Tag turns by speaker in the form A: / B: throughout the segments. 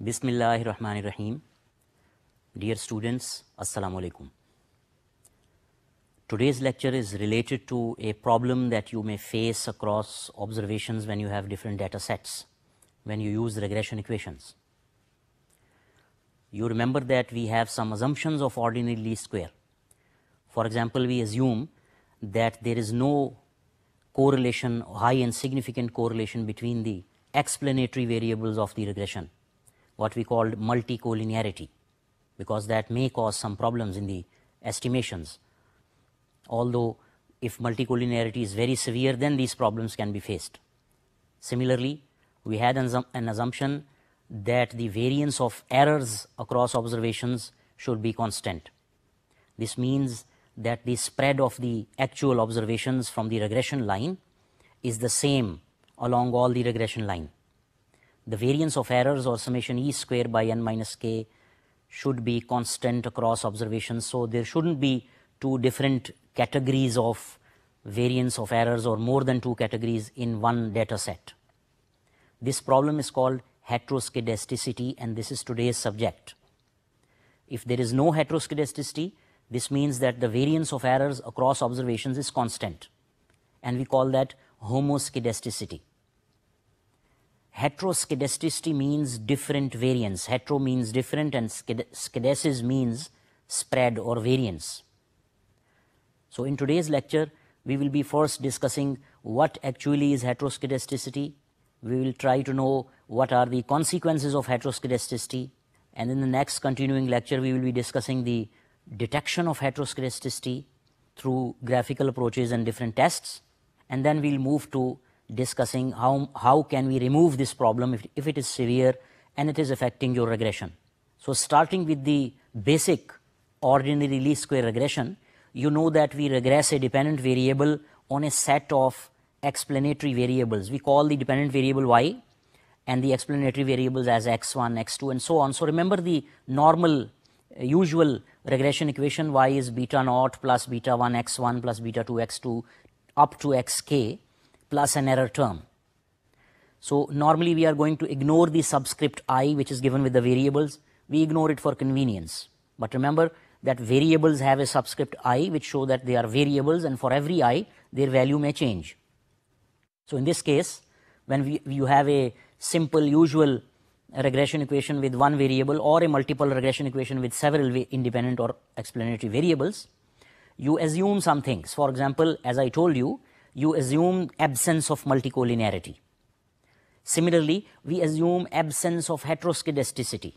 A: Bismillahirrahmanirrahim. Dear students, Assalamu alaikum. Today's lecture is related to a problem that you may face across observations when you have different data sets, when you use regression equations. You remember that we have some assumptions of ordinary least square. For example, we assume that there is no correlation, high and significant correlation between the explanatory variables of the regression, what we called multicollinearity, because that may cause some problems in the estimations. Although if multicollinearity is very severe, then these problems can be faced. Similarly, we had an assumption that the variance of errors across observations should be constant. This means that the spread of the actual observations from the regression line is the same along all the regression line. The variance of errors, or summation e square by n minus k, should be constant across observations. So there shouldn't be two different categories of variance of errors or more than two categories in one data set. This problem is called heteroskedasticity, and this is today's subject. If there is no heteroskedasticity, this means that the variance of errors across observations is constant, and we call that homoskedasticity. Heteroskedasticity means different variance. Hetero means different, and skedesis means spread or variance. So in today's lecture, we will be first discussing what actually is heteroskedasticity. We will try to know what are the consequences of heteroskedasticity, and in the next continuing lecture, we will be discussing the detection of heteroskedasticity through graphical approaches and different tests, and then we'll move to discussing how can we remove this problem if it is severe and it is affecting your regression. So starting with the basic ordinary least square regression, you know that we regress a dependent variable on a set of explanatory variables. We call the dependent variable y and the explanatory variables as x1, x2 and so on. So remember the normal usual regression equation: y is beta naught plus beta 1 x1 plus beta 2 x2 up to xk plus an error term. So normally we are going to ignore the subscript I, which is given with the variables. We ignore it for convenience. But remember that variables have a subscript I, which show that they are variables, and for every I, their value may change. So in this case, when you have a simple usual regression equation with one variable, or a multiple regression equation with several independent or explanatory variables, you assume some things. For example, as I told you, you assume absence of multicollinearity. Similarly, we assume absence of heteroskedasticity.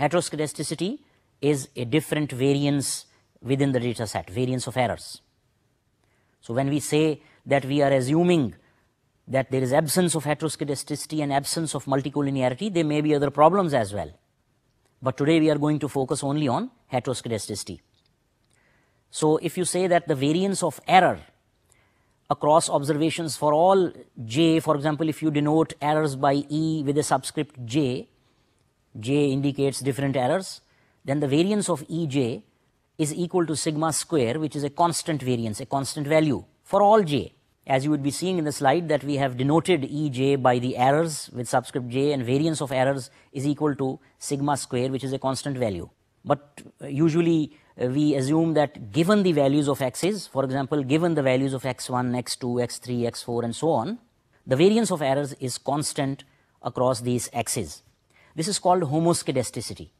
A: Heteroskedasticity is a different variance within the data set, variance of errors. So when we say that we are assuming that there is absence of heteroskedasticity and absence of multicollinearity, there may be other problems as well. But today we are going to focus only on heteroskedasticity. So if you say that the variance of error across observations for all j, for example, if you denote errors by e with a subscript j, j indicates different errors, then the variance of ej is equal to sigma square, which is a constant variance, a constant value for all j. As you would be seeing in the slide, that we have denoted ej by the errors with subscript j, and variance of errors is equal to sigma square, which is a constant value. But usually we assume that given the values of x's, for example, given the values of x1, x2, x3, x4 and so on, the variance of errors is constant across these x's. This is called homoskedasticity.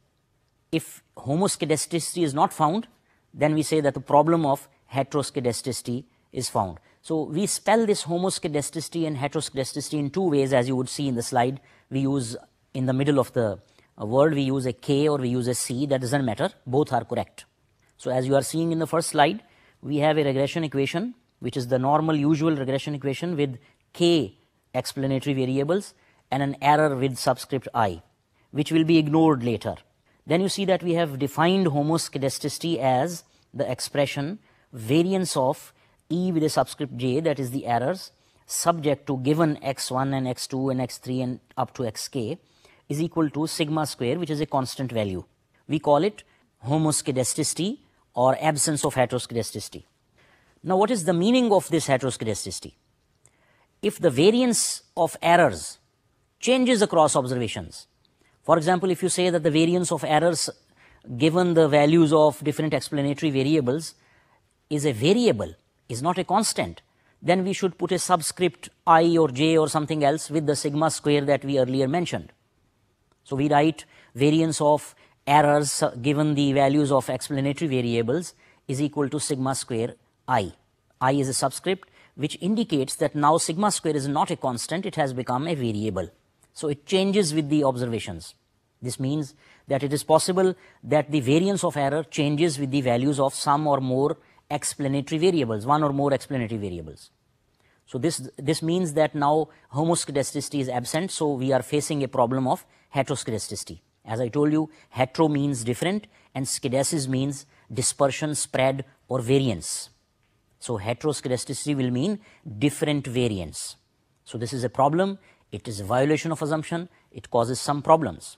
A: If homoskedasticity is not found, then we say that the problem of heteroskedasticity is found. So we spell this homoskedasticity and heteroskedasticity in two ways, as you would see in the slide. We use, in the middle of the word, we use a k or we use a c, that doesn't matter, both are correct. So as you are seeing in the first slide, we have a regression equation, which is the normal usual regression equation with k explanatory variables and an error with subscript I, which will be ignored later. Then you see that we have defined homoskedasticity as the expression variance of e with a subscript j, that is the errors, subject to given x1 and x2 and x3 and up to xk, is equal to sigma square, which is a constant value. We call it homoskedasticity or absence of heteroskedasticity. Now, what is the meaning of this heteroskedasticity? If the variance of errors changes across observations, For example, if you say that the variance of errors given the values of different explanatory variables is a variable, is not a constant, then we should put a subscript I or j or something else with the sigma square that we earlier mentioned. So we write variance of errors given the values of explanatory variables is equal to sigma square I. I is a subscript which indicates that now sigma square is not a constant, it has become a variable. So it changes with the observations. This means that it is possible that the variance of error changes with the values of some or more explanatory variables, one or more explanatory variables. So this means that now homoscedasticity is absent, so we are facing a problem of heteroscedasticity. As I told you, hetero means different and skedesis means dispersion, spread or variance. So heteroscedasticity will mean different variance. So this is a problem, it is a violation of assumption, it causes some problems.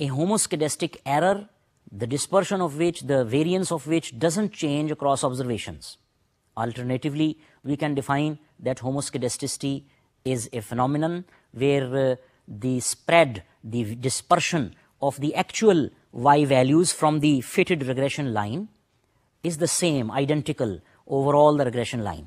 A: a homoscedastic error, the dispersion of which, the variance of which doesn't change across observations. Alternatively, we can define that homoscedasticity is a phenomenon where the spread, the dispersion of the actual y values from the fitted regression line is the same, identical over all the regression line.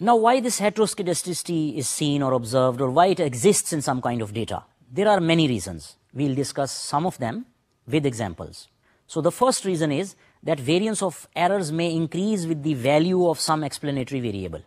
A: Now why this heteroskedasticity is seen or observed, or why it exists in some kind of data? There are many reasons. We'll discuss some of them with examples. So the first reason is that variance of errors may increase with the value of some explanatory variable.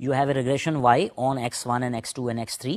A: you have a regression y on x1 and x2 and x3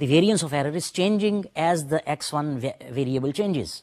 A: the variance of error is changing as the x1 variable changes.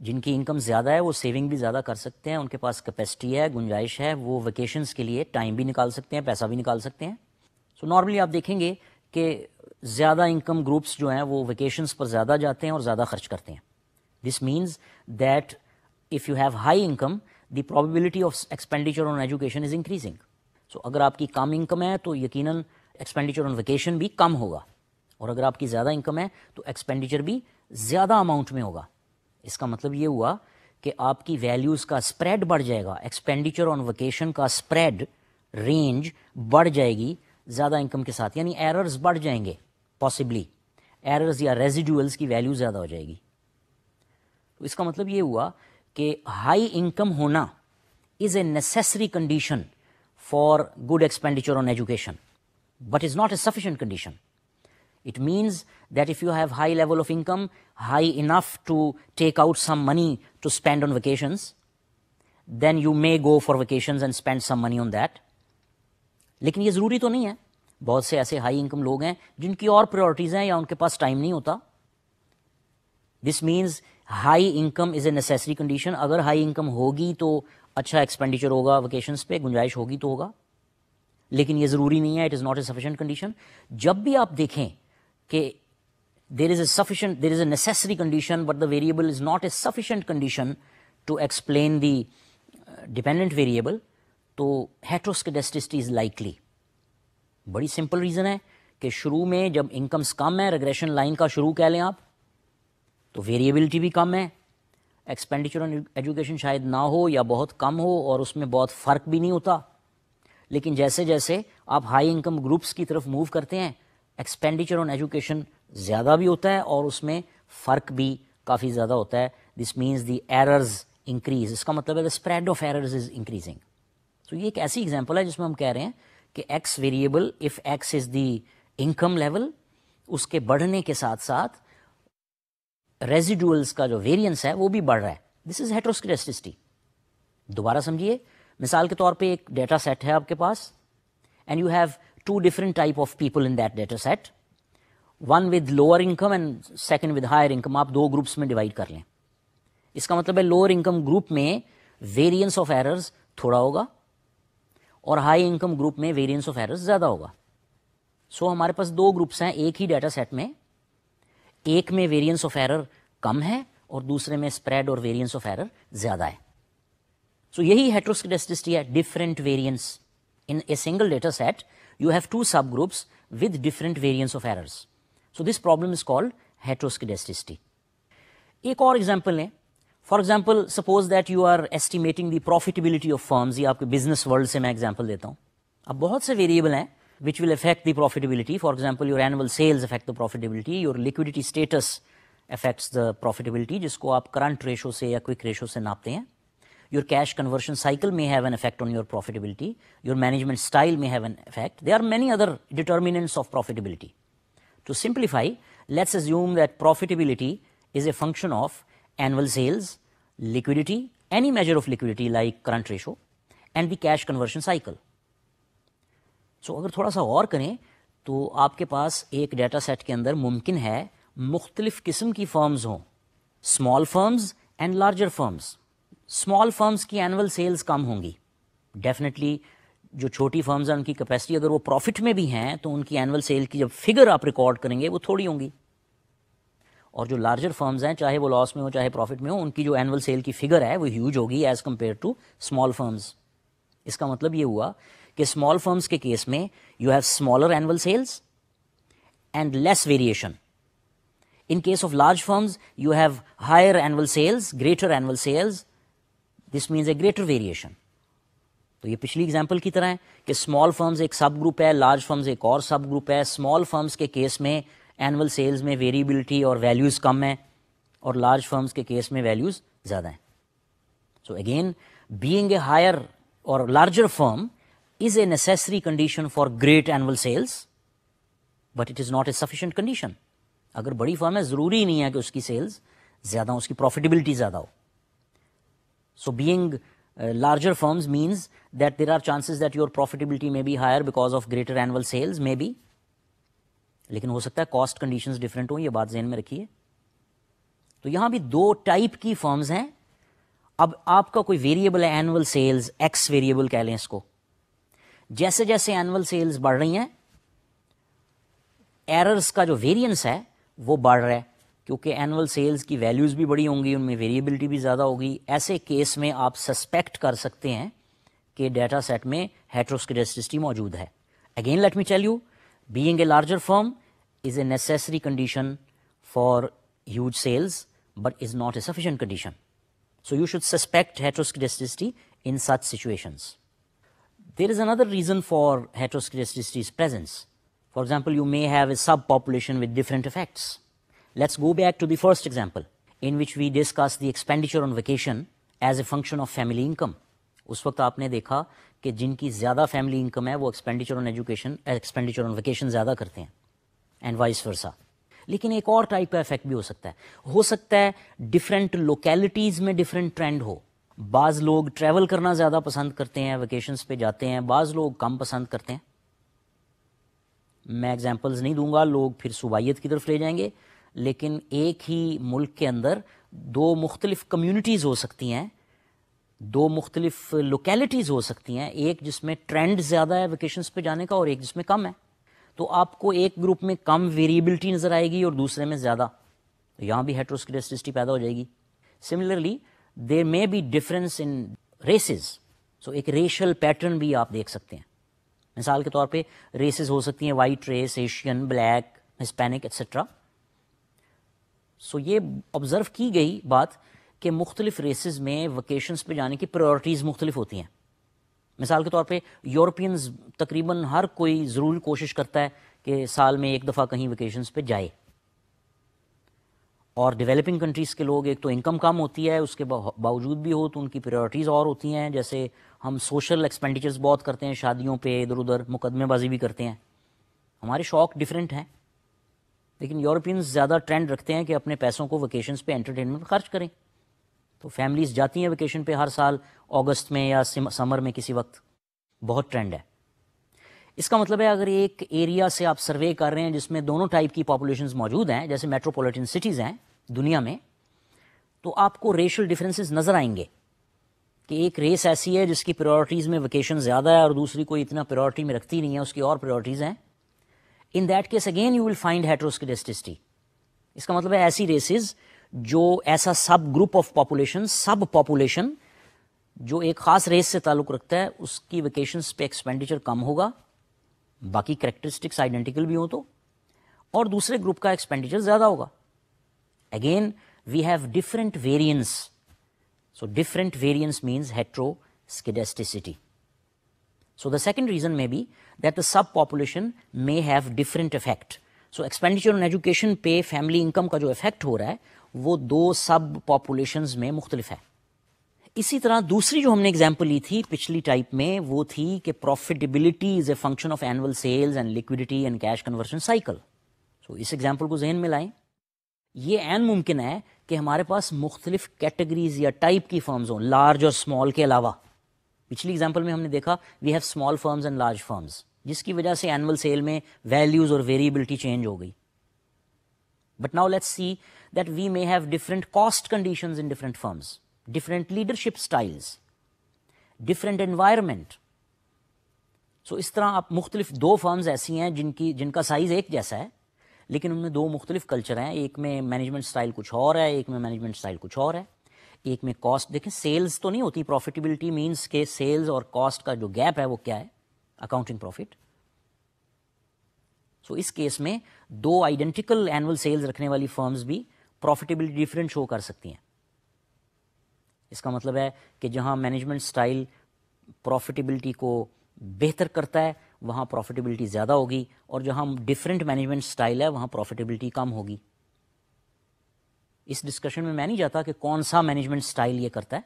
A: جن کی income زیادہ ہے وہ saving بھی زیادہ کر سکتے ہیں, ان کے پاس کیپیسٹی ہے, گنجائش ہے, وہ ویکیشنز کے لیے ٹائم بھی نکال سکتے ہیں, پیسہ بھی نکال سکتے ہیں. سو نارملی آپ دیکھیں گے کہ زیادہ انکم گروپس جو ہیں وہ ویکیشنز پر زیادہ جاتے ہیں اور زیادہ خرچ کرتے ہیں. This means that if you have high income the probability of expenditure on education is increasing. So اگر آپ کی کم انکم ہے تو یقیناً ایکسپینڈیچر آن ویکیشن بھی کم ہوگا, اور اگر آپ کی زیادہ انکم ہے تو ایکسپینڈیچر بھی زیادہ اماؤنٹ میں ہوگا. اس کا مطلب یہ ہوا کہ آپ کی ویلیوز کا اسپریڈ بڑھ جائے گا, ایکسپینڈیچر آن ویکیشن کا اسپریڈ رینج بڑھ جائے گی زیادہ انکم کے ساتھ, یعنی ایررز بڑھ جائیں گے, پاسبلی ایررز یا ریزیڈولز کی ویلیو زیادہ ہو جائے گی. تو اس کا مطلب یہ ہوا کہ ہائی انکم ہونا is a necessary condition for good expenditure on education, but is not a sufficient condition. It means that if you have high level of income, high enough to take out some money to spend on vacations, then you may go for vacations and spend some money on that. لیکن یہ ضروری تو نہیں ہے. بہت سے ایسے high income لوگ ہیں جن کی اور پریورٹیز ہیں یا ان کے پاس ٹائم نہیں ہوتا. This means high income is a necessary condition. اگر ہائی انکم ہوگی تو اچھا ایکسپینڈیچر ہوگا ویکیشنس پہ, گنجائش ہوگی تو ہوگا, لیکن یہ ضروری نہیں ہے. It is not a sufficient condition. جب بھی آپ دیکھیں کہ there is a necessary condition but the variable is not a sufficient condition to explain the dependent variable, تو heteroscedasticity is likely. بڑی سمپل ریزن ہے کہ شروع میں جب انکمس کم ہے, ریگریشن لائن کا شروع کہہ لیں آپ, تو ویریبلٹی بھی کم ہے, ایکسپینڈیچر آن ایجوکیشن شاید نہ ہو یا بہت کم ہو اور اس میں بہت فرق بھی نہیں ہوتا. لیکن جیسے جیسے آپ ہائی انکم گروپس کی طرف موو کرتے ہیں, ایکسپینڈیچر آن ایجوکیشن زیادہ بھی ہوتا ہے اور اس میں فرق بھی کافی زیادہ ہوتا ہے. دس مینز دی ایررز انکریز. اس کا مطلب ہے the spread of errors is increasing. تو یہ ایک ایسی ایگزامپل ہے جس میں ہم کہہ رہے ہیں کہ X variable, if X is the income level, اس کے بڑھنے کے ساتھ ساتھ ریزیڈولس کا جو ویریئنس ہے وہ بھی بڑھ رہا ہے. دس از ہیٹروسکیڈسٹسٹی. دوبارہ سمجھیے, مثال کے طور پہ ایک ڈیٹا سیٹ ہے آپ کے پاس, and you have two different type of people in that data set, one with lower income and second with higher income. آپ دو گروپس میں ڈیوائڈ کر لیں. اس کا مطلب ہے لوور انکم گروپ میں ویریئنس آف ایررز تھوڑا ہوگا اور ہائی انکم گروپ میں ویریئنس آف ایررز زیادہ ہوگا. سو ہمارے پاس دو گروپس ہیں ایک ہی ڈیٹا سیٹ میں, ایک میں ویریئنس آف ایرر کم ہے اور دوسرے میں اسپریڈ اور ویریئنس آف ایرر زیادہ ہے. سو یہی ہیٹروسکیڈسٹسٹی ہے, different variance in a single data set. You have two subgroups with different variance of errors. So this problem is called heteroscedasticity. ایک اور ایگزامپل لیں. For example suppose that you are estimating the profitability of firms. یہ آپ کے business world سے میں example دیتا ہوں. اب بہت سے ویریبل ہیں which will affect the profitability. For example, your annual sales affect the profitability. Your liquidity status affects the profitability, جس کو آپ کرنٹ ریشو سے یا کوئک ریشو سے ناپتے ہیں. Your cash conversion cycle may have an effect on your profitability. Your management style may have an effect. There are many other determinants of profitability. To simplify, let's assume that profitability is a function of annual sales, liquidity, any measure of liquidity like current ratio, and the cash conversion cycle. So اگر تھوڑا سا غور کریں تو آپ کے پاس ایک data set کے اندر ممکن ہے مختلف قسم کی فرمز ہوں, small firms and larger firms. Small firms کی اینول سیلز کم ہوں گی ڈیفینیٹلی. جو چھوٹی فرمز ہیں ان کی کیپیسٹی اگر وہ پروفٹ میں بھی ہیں تو ان کی اینول سیل کی جب فگر آپ ریکارڈ کریں گے وہ تھوڑی ہوں گی. اور جو لارجر فرمز ہیں چاہے وہ لاس میں ہو چاہے پروفٹ میں ہو, ان کی جو اینول سیل کی فگر ہے وہ ہیوج ہوگی as compare to small firms. اس کا مطلب یہ ہوا کہ اسمال فرمز کے کیس میں you have smaller annual sales and less variation. In case of large firms you have higher annual sales, greater annual sales. This means a greater variation. تو یہ پچھلی اگزامپل کی طرح ہے کہ اسمال فرمز ایک سب گروپ ہے, large firms ایک اور سب گروپ ہے. اسمال فرمز کے کیس میں اینول سیلز میں ویریبلٹی اور ویلیوز کم ہیں اور لارج فرمز کے کیس میں ویلیوز زیادہ ہیں. So again being a higher اور larger firm is a necessary condition for great annual sales, but it is not a sufficient condition. اگر بڑی فرم ہے ضروری نہیں ہے کہ اس کی سیلز زیادہ ہوں, اس کی پروفیٹیبلٹی زیادہ ہو. So being larger firms means that there are chances that your profitability may be higher because of greater annual sales, maybe. لیکن ہو سکتا ہے کاسٹ کنڈیشنز ڈفرینٹ ہوں, یہ بات ذہن میں رکھیے. تو یہاں بھی دو ٹائپ کی فرمز ہیں. اب آپ کا کوئی ویریبل ہے اینول سیلز، ایکس ویریبل کہہ لیں اس کو. جیسے جیسے اینول سیلز بڑھ رہی ہیں ایررز کا جو ویریئنس ہے وہ بڑھ رہا ہے، کیونکہ اینول سیلز کی ویلیوز بھی بڑی ہوں گی، ان میں ویریبلٹی بھی زیادہ ہوگی. ایسے کیس میں آپ سسپیکٹ کر سکتے ہیں کہ ڈیٹا سیٹ میں ہیٹروسکیڈسٹسٹی موجود ہے. Again let me tell you, being a larger firm is a necessary condition for huge sales but is not a sufficient condition. So you should suspect heteroscedasticity in such situations. There is another reason for heteroscedasticity's presence. For example, you may have a subpopulation with different effects. Let's go back to the first example in which we discussed the expenditure on vacation as a function of family income. اس وقت آپ نے دیکھا کہ جن کی زیادہ family income ہے وہ ایکسپینڈیچر آن ویکیشن زیادہ کرتے ہیں اینڈ وائس ورسا. لیکن ایک اور ٹائپ کا افیکٹ بھی ہو سکتا ہے ڈفرینٹ لوکیلٹیز میں ڈفرینٹ ٹرینڈ ہو. بعض لوگ ٹریول کرنا زیادہ پسند کرتے ہیں، ویکیشنز پہ جاتے ہیں، بعض لوگ کم پسند کرتے ہیں. میں ایگزامپلز نہیں دوں گا، لوگ پھر صوبائیت کی طرف لے جائیں گے. لیکن ایک ہی ملک کے اندر دو مختلف کمیونٹیز ہو سکتی ہیں، دو مختلف لوکیلٹیز ہو سکتی ہیں، ایک جس میں ٹرینڈ زیادہ ہے ویکیشنز پہ جانے کا اور ایک جس میں کم ہے. تو آپ کو ایک گروپ میں کم ویریبلٹی نظر آئے گی اور دوسرے میں زیادہ، تو یہاں بھی ہیٹروسکیڈسٹی پیدا ہو جائے گی. Similarly there may be difference in races. So ایک ریشل پیٹرن بھی آپ دیکھ سکتے ہیں. مثال کے طور پہ ریسز ہو سکتی ہیں white race, Asian, black, Hispanic etcetera. So یہ آبزرو کی گئی بات کہ مختلف ریسز میں ویکیشنز پہ جانے کی پرائورٹیز مختلف ہوتی ہیں. مثال کے طور پہ یورپینز تقریباً ہر کوئی ضرور کوشش کرتا ہے کہ سال میں ایک دفعہ کہیں ویکیشنز پہ جائے، اور ڈیولپنگ کنٹریز کے لوگ ایک تو انکم کم ہوتی ہے، اس کے باوجود بھی ہو تو ان کی پرائورٹیز اور ہوتی ہیں. جیسے ہم سوشل ایکسپینڈیچرز بہت کرتے ہیں، شادیوں پہ ادھر ادھر مقدمے بازی بھی کرتے ہیں. ہمارے شوق ڈفرینٹ ہیں، لیکن یورپینز زیادہ ٹرینڈ رکھتے ہیں کہ اپنے پیسوں کو ویکیشنز پہ انٹرٹینمنٹ خرچ کریں. تو فیملیز جاتی ہیں ویکیشن پہ ہر سال اگست میں یا سمر میں کسی وقت، بہت ٹرینڈ ہے. اس کا مطلب ہے اگر ایک ایریا سے آپ سروے کر رہے ہیں جس میں دونوں ٹائپ کی پاپولیشنز موجود ہیں، جیسے میٹروپولیٹن سٹیز ہیں دنیا میں، تو آپ کو ریشل ڈفرینسز نظر آئیں گے کہ ایک ریس ایسی ہے جس کی پرائورٹیز میں ویکیشن زیادہ ہے اور دوسری کوئی اتنا پرائورٹی میں رکھتی نہیں ہے، اس کی اور پرائورٹیز ہیں. In that case again you will find heteroscedasticity. اس کا مطلب ہے ایسی ریسز جو ایسا سب گروپ آف پاپولیشن جو ایک خاص ریس سے تعلق رکھتا ہے، اس کی ویکیشنز پہ ایکسپینڈیچر کم ہوگا، باقی کریکٹرسٹکس آئیڈینٹیکل بھی ہوں تو، اور دوسرے گروپ کا ایکسپینڈیچر زیادہ ہوگا. Again we have different variance. So different variance means heteroscedasticity. So the second reason may be that the subpopulation may have different effect. So expenditure on education پہ family income کا جو effect ہو رہا ہے وہ دو سب populations میں مختلف ہے. اسی طرح دوسری جو ہم نے اگزامپل لی تھی پچھلی ٹائپ میں وہ تھی کہ profitability is a function of annual sales and liquidity and cash conversion cycle. So اس ایگزامپل کو ذہن میں لائیں. یہ عین ممکن ہے کہ ہمارے پاس مختلف کیٹیگریز یا ٹائپ کی فرمز ہوں، لارج اور اسمال کے علاوہ. پچھلی ایگزامپل میں ہم نے دیکھا we have small firms and large firms, جس کی وجہ سے اینول سیل میں ویلیوز اور ویریبلٹی چینج ہو گئی. But now let's see that we may have different cost conditions in different firms, different leadership styles, different environment. So اس طرح آپ مختلف دو فرمز ایسی ہیں جن کا سائز ایک جیسا ہے لیکن ان میں دو مختلف کلچر ہیں. ایک میں مینجمنٹ اسٹائل کچھ اور ہے، ایک میں مینجمنٹ اسٹائل کچھ اور ہے. ایک میں کاسٹ دیکھیں، سیلز تو نہیں ہوتی، پروفیٹیبلٹی مینس کہ سیلز اور کاسٹ کا جو گیپ ہے وہ کیا ہے، اکاؤنٹنگ پروفٹ. سو اس کیس میں دو آئیڈینٹیکل اینول سیلز رکھنے والی فرمز بھی پروفیٹیبلٹی ڈفرینٹ شو کر سکتی ہیں. اس کا مطلب ہے کہ جہاں مینجمنٹ اسٹائل پروفیٹیبلٹی کو بہتر کرتا ہے وہاں پروفیٹیبلٹی زیادہ ہوگی، اور جہاں ڈفرینٹ مینجمنٹ اسٹائل ہے وہاں پروفیٹیبلٹی کم ہوگی. اس ڈسکشن میں نہیں جاتا کہ کون سا مینجمنٹ اسٹائل یہ کرتا ہے،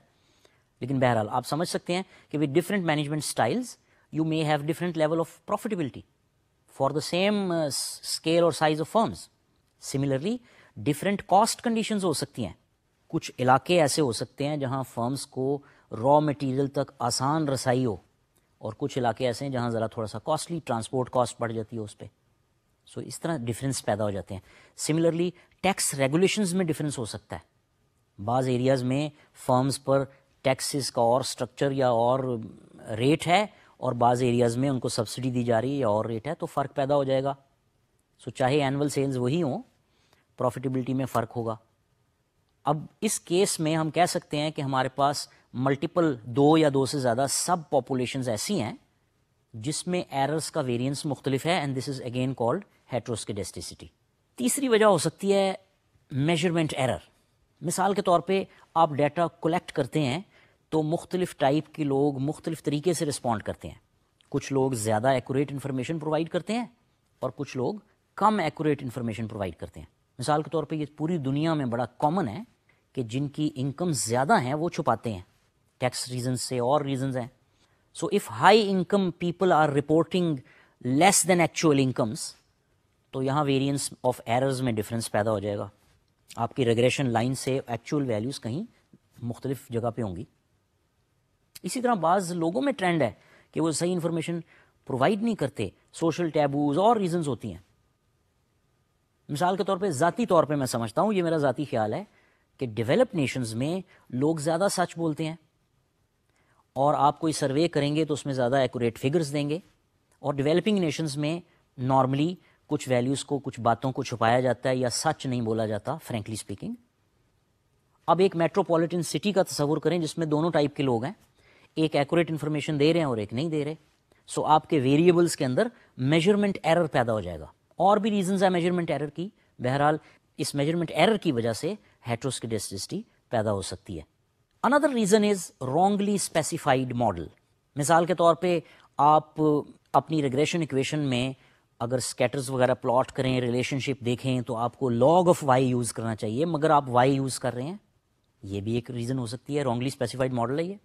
A: لیکن بہرحال آپ سمجھ سکتے ہیں کہ with different management styles you may have different level of profitability for the same scale اور size of firms. Similarly different cost conditions ہو سکتی ہیں. کچھ علاقے ایسے ہو سکتے ہیں جہاں فرمز کو را مٹیریل تک آسان رسائی ہو، اور کچھ علاقے ایسے ہیں جہاں ذرا تھوڑا سا کاسٹلی ٹرانسپورٹ کاسٹ بڑھ جاتی ہے اس پہ. سو اس طرح ڈفرینس پیدا ہو جاتے ہیں. سملرلی ٹیکس ریگولیشنز میں ڈفرینس ہو سکتا ہے. بعض ایریاز میں فرمز پر ٹیکسز کا اور اسٹرکچر یا اور ریٹ ہے, اور بعض ایریاز میں ان کو سبسڈی دی جا رہی ہے یا اور ریٹ ہے, تو فرق پیدا ہو جائے گا. سو چاہے اینول سیلز وہی ہوں, پروفیٹیبلٹی میں فرق ہوگا. اب اس کیس میں ہم کہہ سکتے ہیں کہ ہمارے پاس ملٹیپل 2 یا 2 سے زیادہ سب پاپولیشنز ایسی ہیں جس میں ایررز کا ویریئنس مختلف ہے, and this is again called heteroscedasticity. تیسری وجہ ہو سکتی ہے میجرمنٹ ایرر. مثال کے طور پہ آپ ڈیٹا کلیکٹ کرتے ہیں تو مختلف ٹائپ کے لوگ مختلف طریقے سے رسپونڈ کرتے ہیں. کچھ لوگ زیادہ ایکوریٹ انفارمیشن پرووائڈ کرتے ہیں اور کچھ لوگ کم ایکوریٹ انفارمیشن پرووائڈ کرتے ہیں. مثال کے طور پہ یہ پوری دنیا میں بڑا کامن ہے کہ جن کی انکم زیادہ ہیں وہ چھپاتے ہیں, ٹیکس ریزنز سے اور ریزنز ہیں. So if high income people are reporting less than actual incomes, تو یہاں ویریئنس آف ایررز میں ڈفرینس پیدا ہو جائے گا. آپ کی ریگریشن لائن سے ایکچوئل ویلیوز کہیں مختلف جگہ پہ ہوں گی. اسی طرح بعض لوگوں میں ٹرینڈ ہے کہ وہ صحیح انفارمیشن پرووائڈ نہیں کرتے, سوشل ٹیبوز اور ریزنز ہوتی ہیں. مثال کے طور پہ ذاتی طور پہ میں سمجھتا ہوں, یہ میرا ذاتی خیال ہے کہ ڈیولپ نیشنز میں لوگ زیادہ سچ بولتے ہیں, اور آپ کوئی سروے کریں گے تو اس میں زیادہ ایکوریٹ فگرز دیں گے. اور ڈیولپنگ نیشنز میں نارملی کچھ ویلیوز کو, کچھ باتوں کو چھپایا جاتا ہے یا سچ نہیں بولا جاتا, فرینکلی اسپیکنگ. اب ایک میٹروپولیٹن سٹی کا تصور کریں جس میں دونوں ٹائپ کے لوگ ہیں, ایک ایکوریٹ انفارمیشن دے رہے ہیں اور ایک نہیں دے رہے. سو آپ کے ویریبلس کے اندر میجرمنٹ ایرر پیدا ہو جائے گا. اور بھی ریزنز ہیں میجرمنٹ ایرر کی. بہرحال اس میجرمنٹ ایرر کی وجہ سے ہیٹروسکیڈسٹی پیدا ہو سکتی ہے. Another reason is wrongly specified model. مثال کے طور پہ آپ اپنی ریگریشن ایکویشن میں اگر اسکیٹرز وغیرہ پلاٹ کریں, ریلیشن شپ دیکھیں, تو آپ کو لاگ آف وائی یوز کرنا چاہیے, مگر آپ وائی یوز کر رہے ہیں. یہ بھی ایک ریزن ہو سکتی ہے, رانگلی اسپیسیفائڈ ماڈل ہے یہ.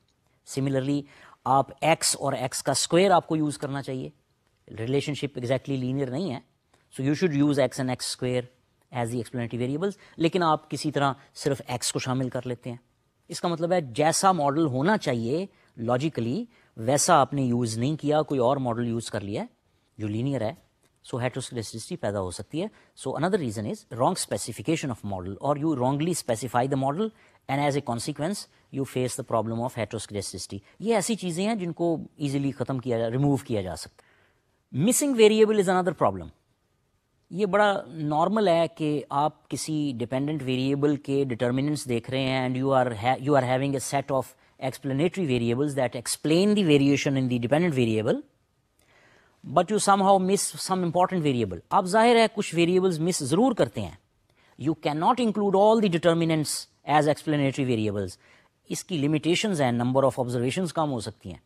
A: سملرلی آپ ایکس اور ایکس کا اسکوائر آپ کو یوز کرنا چاہیے. ریلیشن شپ ایگزیکٹلی لینئر نہیں ہے, so you should use x and x square as the explanatory variables, لیکن آپ کسی طرح صرف ایکس کو شامل کر لیتے ہیں. اس کا مطلب ہے جیسا ماڈل ہونا چاہیے لاجیکلی ویسا آپ نے یوز نہیں کیا, کوئی اور ماڈل یوز کر لیا ہے جو لینئر ہے. سو ہیٹروسکیڈسٹی پیدا ہو سکتی ہے. So another reason is wrong specification of model, اور you wrongly specify the model and as a consequence you face the problem of heteroscedasticity. یہ ایسی چیزیں ہیں جن کو ایزیلی ختم کیا, ریموو کیا جا سکتا ہے. Missing variable is another problem. یہ بڑا نارمل ہے کہ آپ کسی ڈیپینڈنٹ ویریبل کے ڈٹرمننٹس دیکھ رہے ہیں, and you are having a set of explanatory variables that explain the variation in the dependent variable, but you somehow miss some important variable. آپ ظاہر ہے کچھ ویریبلز مس ضرور کرتے ہیں. You can not include all the determinants as explanatory variables. اس کی limitations ہیں, نمبر آف آبزرویشنز کم ہو سکتی ہیں.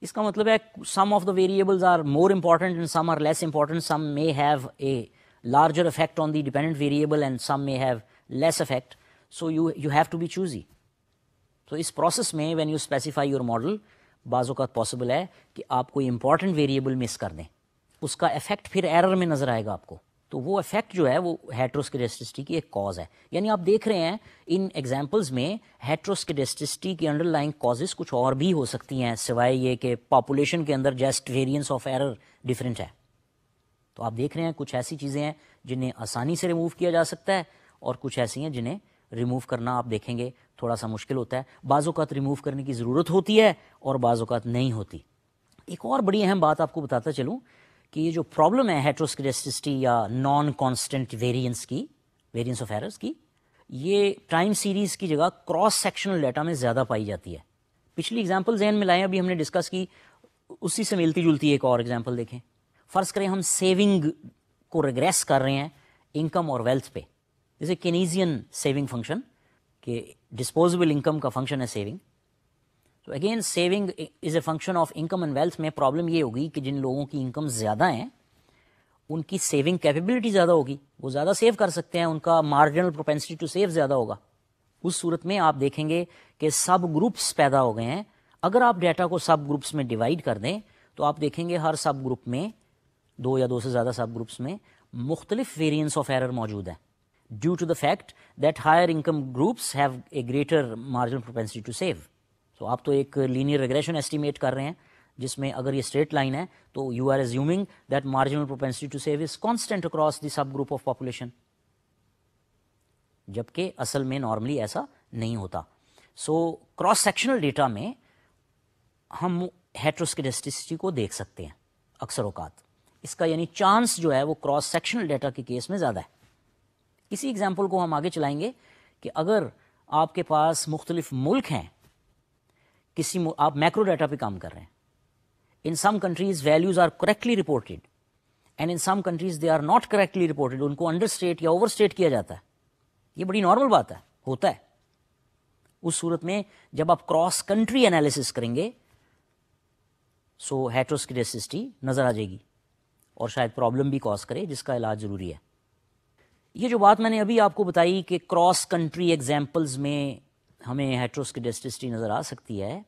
A: اس کا مطلب ہے some of the variables are more important and some are less important. Some may have a larger effect on the dependent variable and some may have less effect. So you have to be choosy. So اس process میں when you specify your model, بعض اوقات possible ہے کہ آپ کوئی important variable مس کر دیں, اس کا افیکٹ پھر ایرر میں نظر آئے گا آپ کو. تو وہ افیکٹ جو ہے وہ ہیٹروسکیڈسٹی کی ایک کاز ہے. یعنی آپ دیکھ رہے ہیں ان ایگزامپلز میں ہیٹروسکیڈسٹی کی انڈر لائنگ کازز کچھ اور بھی ہو سکتی ہیں سوائے یہ کہ پاپولیشن کے اندر just variance of error different ہے. تو آپ دیکھ رہے ہیں کچھ ایسی چیزیں ہیں جنہیں آسانی سے ریموو کیا جا سکتا ہے, اور کچھ ایسی ہیں جنہیں ریموو کرنا آپ دیکھیں گے تھوڑا سا مشکل ہوتا ہے. بعض اوقات ریموو کرنے کی ضرورت ہوتی ہے اور بعض اوقات نہیں ہوتی. ایک اور بڑی اہم بات آپ کو بتاتا چلوں کہ یہ جو پرابلم ہے ہیٹروسکیڈسٹی یا نان کانسٹنٹ ویریئنس کی, ویریئنس آف ایررز کی, یہ ٹائم سیریز کی جگہ کراس سیکشنل ڈیٹا میں زیادہ پائی جاتی ہے. پچھلی ایگزامپل ذہن میں لائیں, ابھی ہم نے ڈسکس کی, اسی سے ملتی جلتی ایک اور ایگزامپل دیکھیں. فرض کریں ہم سیونگ کو ریگریس کر رہے ہیں انکم اور ویلتھ پہ, جیسے کینیزین سیونگ فنکشن کہ ڈسپوزیبل انکم کا فنکشن ہے سیونگ. تو again saving is a function of income and wealth میں پرابلم یہ ہوگی کہ جن لوگوں کی انکم زیادہ ہیں ان کی سیونگ کیپیبلٹی زیادہ ہوگی, وہ زیادہ سیو کر سکتے ہیں, ان کا مارجنل پروپینسٹی ٹو سیو زیادہ ہوگا. اس صورت میں آپ دیکھیں گے کہ سب گروپس پیدا ہو گئے ہیں. اگر آپ ڈیٹا کو سب گروپس میں ڈیوائڈ کر دیں تو آپ دیکھیں گے ہر سب گروپ میں, 2 یا 2 سے زیادہ سب گروپس میں مختلف ویریئنس آف ایرر موجود ہیں, due to the fact that higher income groups have a greater marginal propensity to save. تو آپ تو ایک لینئر ریگریشن ایسٹیمیٹ کر رہے ہیں جس میں اگر یہ اسٹریٹ لائن ہے تو you are assuming that marginal propensity to save is constant across the sub group of population, جبکہ اصل میں نارملی ایسا نہیں ہوتا. سو کراس سیکشنل ڈیٹا میں ہم ہیٹروسکیڈسٹسٹی کو دیکھ سکتے ہیں اکثر اوقات. اس کا یعنی چانس جو ہے وہ کراس سیکشنل ڈیٹا کے کیس میں زیادہ ہے. اسی ایگزامپل کو ہم آگے چلائیں گے کہ اگر آپ کے پاس مختلف ملک ہیں، آپ میکرو ڈیٹا پہ کام کر رہے ہیں. In some countries values are correctly reported and in some countries they are not correctly reported, ان کو انڈر اسٹیٹ یا اوور اسٹیٹ کیا جاتا ہے. یہ بڑی نارمل بات ہے، ہوتا ہے. اس صورت میں جب آپ کراس کنٹری انالیسس کریں گے سو ہیٹروسکیڈسٹی نظر آ جائے گی اور شاید پرابلم بھی کاز کرے، جس کا علاج ضروری ہے. یہ جو بات میں نے ابھی آپ کو بتائی کہ کراس کنٹری ایگزامپلز میں ہمیں ہیٹروسکیڈسٹی نظر آ سکتی ہے،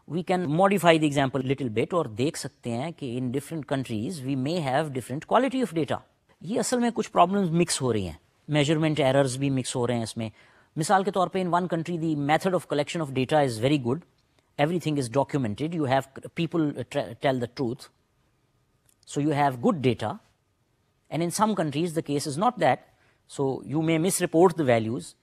A: we can modify the example little bit اور دیکھ سکتے ہیں کہ in different countries we may have different quality of data. یہ اصل میں کچھ پرابلمز مکس ہو رہی ہیں، میجرمنٹ ایررز بھی مکس ہو رہے ہیں اس میں. مثال کے طور پہ in one country the method of collection of data is very good, everything is documented, you have people tell the truth, so you have good data. And in some countries the case is not that, so you may miss report the values.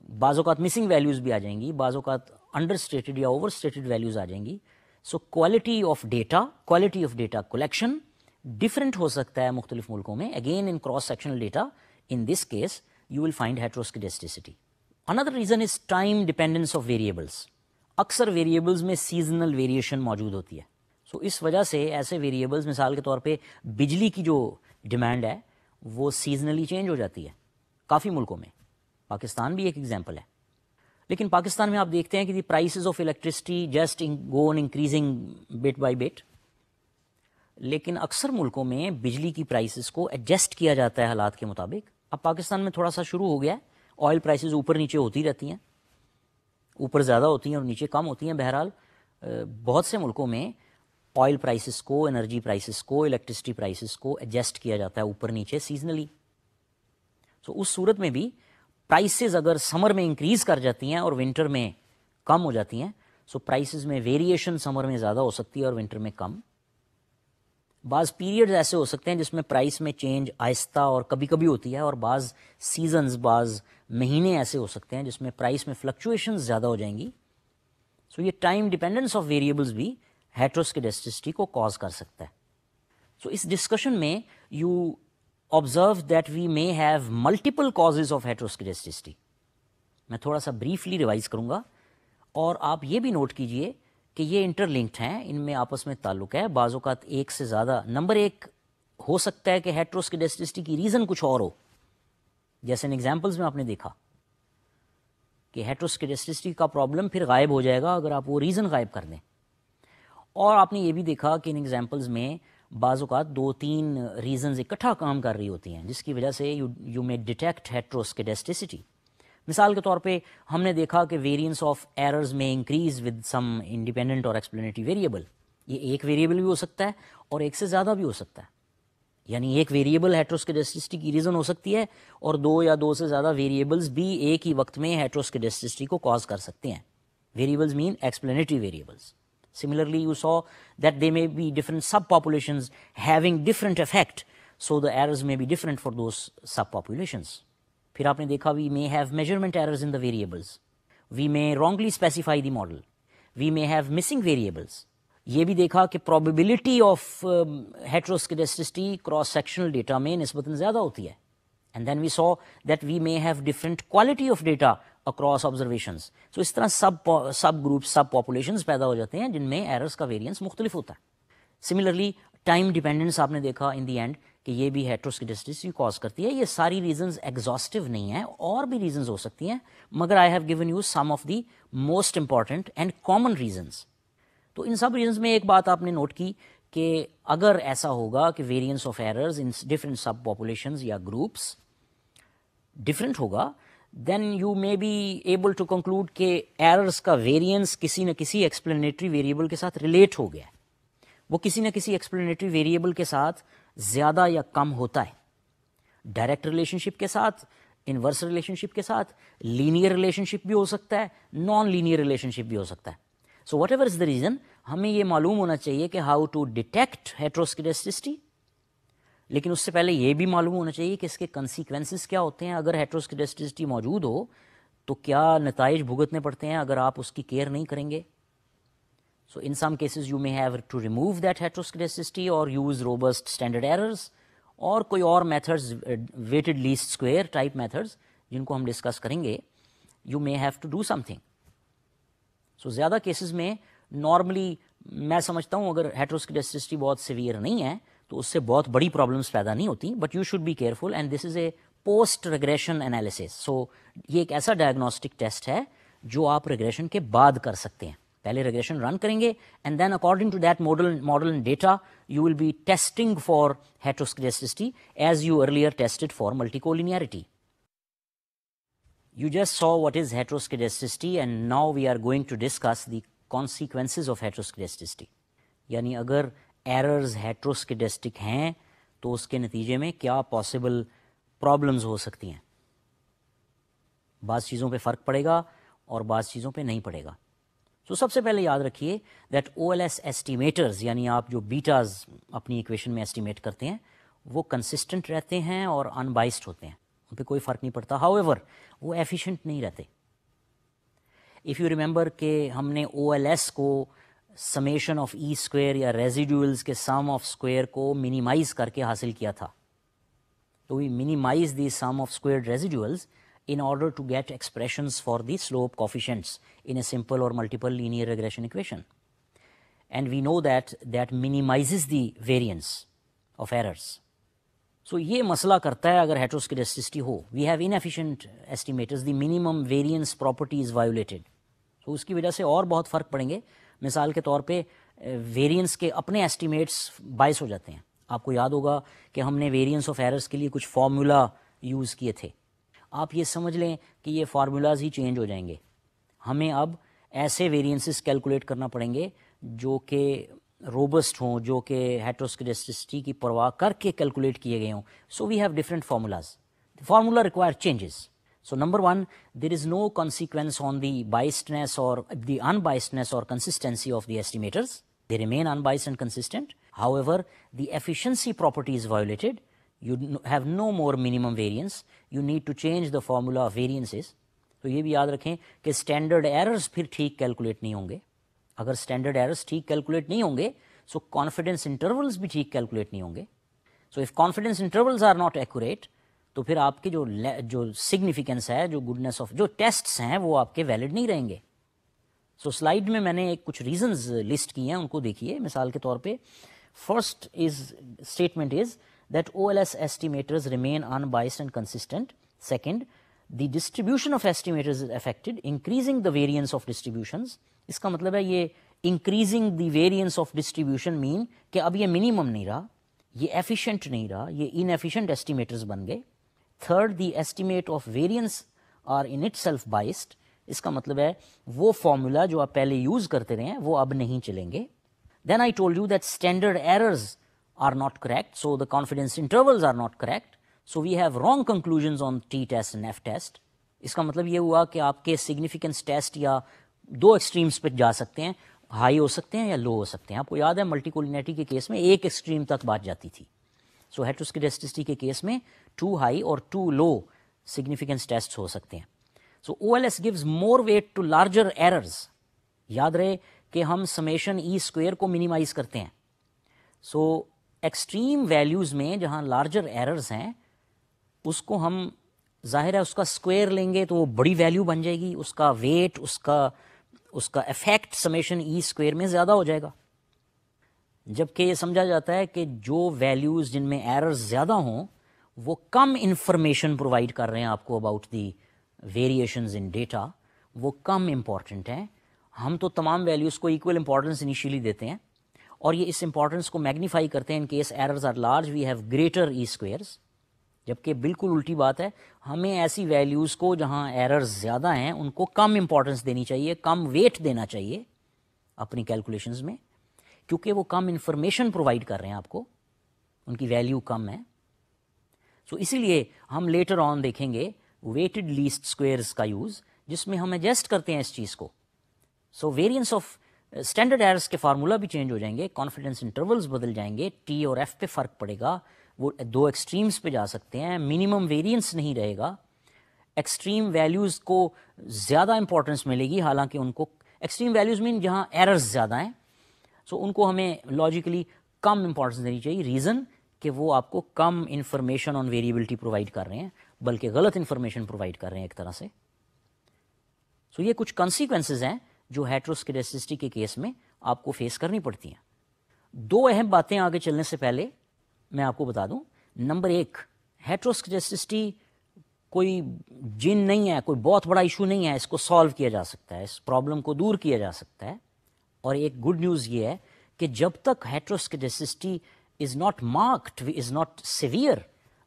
A: بعض اوقات missing values بھی آ جائیں گی، بعض اوقات under stated یا over stated values آ جائیں گی. So quality of data collection different ہو سکتا ہے مختلف ملکوں میں. Again in cross sectional data in this case you will find heteroscedasticity. Another reason is time dependence of variables. اکثر ویریبلز میں سیزنل ویریشن موجود ہوتی ہے. سو اس وجہ سے ایسے ویریبلز مثال کے طور پہ بجلی کی جو ڈیمانڈ ہے وہ سیزنلی چینج ہو جاتی ہے کافی ملکوں میں. پاکستان بھی ایک ایگزامپل ہے. لیکن پاکستان میں آپ دیکھتے ہیں کہ the prices of electricity just go on increasing but by but. لیکن اکثر ملکوں میں بجلی کی پرائسز کو ایڈجسٹ کیا جاتا ہے حالات کے مطابق. اب پاکستان میں تھوڑا سا شروع ہو گیا ہے، آئل پرائسز اوپر نیچے ہوتی رہتی ہیں، اوپر زیادہ ہوتی ہیں اور نیچے کم ہوتی ہیں. بہرحال بہت سے ملکوں میں آئل پرائسز کو، انرجی پرائسز کو، الیکٹریسٹی پرائسز کو ایڈجسٹ کیا جاتا ہے اوپر نیچے سیزنلی. سو اس صورت میں بھی پرائسز اگر سمر میں انکریز کر جاتی ہیں اور ونٹر میں کم ہو جاتی ہیں، سو پرائسز میں ویریشن سمر میں زیادہ ہو سکتی ہے اور ونٹر میں کم. بعض پیریڈز ایسے ہو سکتے ہیں جس میں پرائس میں چینج آہستہ اور کبھی کبھی ہوتی ہے، اور بعض سیزنز، بعض مہینے ایسے ہو سکتے ہیں جس میں پرائس میں فلکچویشنز زیادہ ہو جائیں گی. سو یہ ٹائم ڈیپینڈنس آف ویریبلز بھی ہیٹروسکیڈسٹی کو کاز کر سکتا ہے. سو اس ڈسکشن میں you observe that we may have multiple causes of heteroscedasticity. میں تھوڑا سا بریفلی ریوائز کروں گا اور آپ یہ بھی نوٹ کیجئے کہ یہ انٹر لنکڈ ہیں، ان میں آپس میں تعلق ہے. بعض اوقات ایک سے زیادہ. نمبر ایک ہو سکتا ہے کہ ہیٹروسکیڈسٹی کی ریزن کچھ اور ہو، جیسے ان ایگزامپلز میں آپ نے دیکھا کہ ہیٹروسکیڈسٹی کا پرابلم پھر غائب ہو جائے گا اگر آپ وہ ریزن غائب کر دیں. اور آپ نے یہ بھی دیکھا کہ ان ایگزامپلز میں بعض اوقات 2-3 ریزنز اکٹھا کام کر رہی ہوتی ہیں، جس کی وجہ سے یو میں ڈیٹیکٹ ہیٹروسکیڈسٹی. مثال کے طور پہ ہم نے دیکھا کہ ویریئنس آف ایررز میں انکریز ود سم انڈیپینڈنٹ اور ایکسپلینیٹری ویریبل. یہ ایک ویریبل بھی ہو سکتا ہے اور ایک سے زیادہ بھی ہو سکتا ہے. یعنی ایک ویریبل ہیٹروسکیڈسٹی کی ریزن ہو سکتی ہے اور 2 یا 2 سے زیادہ ویریبلز بھی ایک ہی وقت میں ہیٹروسکیڈسٹی کو کاز کر سکتے ہیں. Variables mean explanatory variables. Similarly, you saw that there may be different subpopulations having different effect, so the errors may be different for those subpopulations. پھر آپ نے دیکھا we may have measurement errors in the variables. We may wrongly specify the model. We may have missing variables. یہ بھی دیکھا کہ probability of heteroscedasticity cross sectional data میں نسبتاً زیادہ ہوتی ہے. And then we saw that we may have different quality of data across observations. So اس طرح sub groups, sub populations پیدا ہو جاتے ہیں جن میں errors کا variance مختلف ہوتا ہے. Similarly, time dependence آپ نے دیکھا in the end کہ یہ بھی heteroscedasticity cause کرتی ہے. یہ ساری reasons exhaustive نہیں ہیں، اور بھی reasons ہو سکتی ہیں، مگر I have given you some of the most important and common reasons. تو ان سب reasons میں ایک بات آپ نے نوٹ کی کہ اگر ایسا ہوگا کہ variance of errors in different sub populations یا groups ڈفرینٹ ہوگا، then you may be able to conclude کہ ایررز کا ویریئنس کسی نہ کسی ایکسپلینیٹری ویریبل کے ساتھ ریلیٹ ہو گیا ہے. وہ کسی نہ کسی ایکسپلینیٹری ویریبل کے ساتھ زیادہ یا کم ہوتا ہے. ڈائریکٹ ریلیشن شپ کے ساتھ، انورس ریلیشن شپ کے ساتھ، لینئر ریلیشن شپ بھی ہو سکتا ہے، نان لینئر ریلیشن شپ بھی ہو سکتا ہے. So what ever is the reason, ہمیں یہ معلوم ہونا چاہیے کہ ہاؤ ٹو ڈیٹیکٹ ہیٹروسکیڈسٹسٹی، لیکن اس سے پہلے یہ بھی معلوم ہونا چاہیے کہ اس کے کنسیکوینسز کیا ہوتے ہیں. اگر ہیٹروسکیڈسٹسٹی موجود ہو تو کیا نتائج بھگتنے پڑتے ہیں اگر آپ اس کی کیئر نہیں کریں گے. So in some cases you may have to remove that heteroscedasticity or use robust standard errors اور کوئی اور methods weighted least square type methods جن کو ہم ڈسکس کریں گے. You may have to do something. So زیادہ کیسز میں نارملی میں سمجھتا ہوں اگر heteroscedasticity بہت سیویئر نہیں ہے تو اس سے بہت بڑی پرابلمس پیدا نہیں ہوتی، but you should be careful and this is a post regression analysis. سو یہ ایک ایسا ڈائگنوسٹک ٹیسٹ ہے جو آپ ریگریشن کے بعد کر سکتے ہیں. پہلے ریگریشن رن کریں گے and then according to that model and data you will be testing for heteroscedasticity as you earlier tested for multicollinearity. You just saw what is heteroscedasticity and now we are going to discuss the consequences of heteroscedasticity. یعنی اگر errors ہیٹروسکیڈسٹک ہیں تو اس کے نتیجے میں کیا possible problems ہو سکتی ہیں. بعض چیزوں پہ فرق پڑے گا اور بعض چیزوں پہ نہیں پڑے گا. تو سب سے پہلے یاد رکھیے دیٹ او ایل ایس ایسٹیمیٹرز یعنی آپ جو بیٹاز اپنی ایکویشن میں ایسٹیمیٹ کرتے ہیں وہ کنسسٹنٹ رہتے ہیں اور ان بائسڈ ہوتے ہیں، ان پہ کوئی فرق نہیں پڑتا. ہاؤ ایور وہ ایفیشینٹ نہیں رہتے. اف یو ریمبر کہ ہم نے او ایل ایس کو سمیشن آف ای اسکوئر یا ریزیڈیولز کے سم آف اسکوئر کو منیمائز کر کے حاصل کیا تھا. تو we minimize the sum of squared residuals in order to get expressions for the slope coefficients in a simple or multiple linear regression equation. And we know that that minimizes the variance of errors. So یہ مسئلہ کرتا ہے اگر heteroscedasticity who. We have inefficient estimators, the minimum variance property is violated. So اس کی وجہ سے اور بہت فرق پڑیں گے. مثال کے طور پہ ویریئنس کے اپنے ایسٹیمیٹس باعث ہو جاتے ہیں. آپ کو یاد ہوگا کہ ہم نے ویریئنس آف ایررز کے لیے کچھ فارمولا یوز کیے تھے. آپ یہ سمجھ لیں کہ یہ فارمولاز ہی چینج ہو جائیں گے. ہمیں اب ایسے ویریئنسز کیلکولیٹ کرنا پڑیں گے جو کہ روبسٹ ہوں، جو کہ ہیٹروسکیڈسٹسٹی کی پرواہ کر کے کیلکولیٹ کیے گئے ہوں. So we have different formulas. Formula require changes. So number 1 there is no consequence on the biasedness اور دی انبائسڈنیس اور consistency of the estimators. They remain unbiased and consistent. However, the efficiency property is violated. You have no more minimum variance. You need to change the formula of variances. تو یہ بھی یاد رکھیں کہ standard errors پھر ٹھیک calculate نہیں ہوں گے. اگر اسٹینڈرڈ ایررز ٹھیک کیلکولیٹ نہیں ہوں گے سو کانفیڈنس انٹرولز بھی ٹھیک کیلکولیٹ نہیں ہوں گے. So if confidence intervals are not accurate تو پھر آپ کے جو سگنیفیکینس ہے، جو گڈنس آف جو ٹیسٹس ہیں وہ آپ کے ویلڈ نہیں رہیں گے. سو سلائیڈ میں نے کچھ ریزنز لسٹ کی ہیں، ان کو دیکھیے. مثال کے طور پہ first statement is that OLS estimators remain unbiased and consistent. Second, the distribution of estimators is affected, increasing the variance of distributions. اس کا مطلب ہے یہ increasing the variance of distribution mean کہ اب یہ minimum نہیں رہا، یہ efficient نہیں رہا، یہ inefficient estimators بن گئے. Third, the estimate of variance are in itself biased. اس کا مطلب ہے وہ فارمولا جو آپ پہلے یوز کرتے رہے ہیں وہ اب نہیں چلیں گے. Then I told you that standard errors are not correct, so the confidence intervals are not correct, so we have wrong conclusions on t-test and f-test. اس کا مطلب یہ ہوا کہ آپ کے سگنیفیکنس ٹیسٹ یا دو ایکسٹریمز پہ جا سکتے ہیں، ہائی ہو سکتے ہیں یا لو ہو سکتے ہیں. آپ کو یاد ہے ملٹی کولینیٹی کے کیس میں ایک ایکسٹریم تک بات جاتی تھی. سو ہیٹروسکیڈسٹسٹی کے کیس میں 2 ہائی اور 2 لو سگنیفیکنس ٹیسٹ ہو سکتے ہیں. So O L S gives more weight to larger errors. یاد رہے کہ ہم سمیشن ای اسکوئر کو منیمائز کرتے ہیں. سو ایکسٹریم ویلیوز میں جہاں لارجر ایررز ہیں اس کو ہم ظاہر ہے اس کا اسکوئر لیں گے تو وہ بڑی ویلیو بن جائے گی، اس کا ویٹ اس کا افیکٹ سمیشن ای اسکوئر میں زیادہ ہو جائے گا. جبکہ یہ سمجھا جاتا ہے کہ جو ویلیوز جن میں ایررز زیادہ ہوں وہ کم انفارمیشن پرووائڈ کر رہے ہیں آپ کو about the variations in data, وہ کم امپورٹنٹ ہیں. ہم تو تمام ویلیوز کو ایکول امپورٹنس انیشیلی دیتے ہیں اور یہ اس امپورٹنس کو میگنیفائی کرتے ہیں. In case errors are large we have greater E squares. جبکہ بالکل الٹی بات ہے، ہمیں ایسی ویلیوز کو جہاں ایررز زیادہ ہیں ان کو کم امپورٹنس دینی چاہیے، کم ویٹ دینا چاہیے اپنی کیلکولیشنز میں، کیونکہ وہ کم انفارمیشن پرووائڈ کر رہے ہیں آپ کو، ان کی ویلیو کم ہے. سو اسی لیے ہم لیٹر آن دیکھیں گے ویٹڈ لیسٹ اسکوئرز کا یوز، جس میں ہم ایڈجسٹ کرتے ہیں اس چیز کو. سو ویریئنس آف اسٹینڈرڈ ایررز کے فارمولا بھی چینج ہو جائیں گے, کانفیڈنس انٹرولز بدل جائیں گے, ٹی اور ایف پہ فرق پڑے گا, وہ دو ایکسٹریمز پہ جا سکتے ہیں, منیمم ویریئنس نہیں رہے گا, ایکسٹریم ویلیوز کو زیادہ امپورٹنس ملے گی, حالانکہ ان کو ایکسٹریم ویلیوز مین جہاں ایررز زیادہ ہیں, سو ان کو ہمیں لاجیکلی کم امپورٹنس دینی چاہیے. ریزن کہ وہ آپ کو کم انفارمیشن آن ویریبلٹی پرووائڈ کر رہے ہیں, بلکہ غلط انفارمیشن پرووائڈ کر رہے ہیں ایک طرح سے. سو یہ کچھ کنسیکوینسز ہیں جو ہیٹروسکیڈسٹی کے کیس میں آپ کو فیس کرنی پڑتی ہیں. دو اہم باتیں آگے چلنے سے پہلے میں آپ کو بتا دوں. نمبر ایک, ہیٹروسکیڈسٹی کوئی جن نہیں ہے, کوئی بہت بڑا ایشو نہیں ہے, اس کو سالو کیا جا سکتا ہے, اس پرابلم کو دور کیا جا سکتا ہے. اور ایک گڈ نیوز یہ ہے کہ جب تک heteroscedasticity is not marked, is not severe,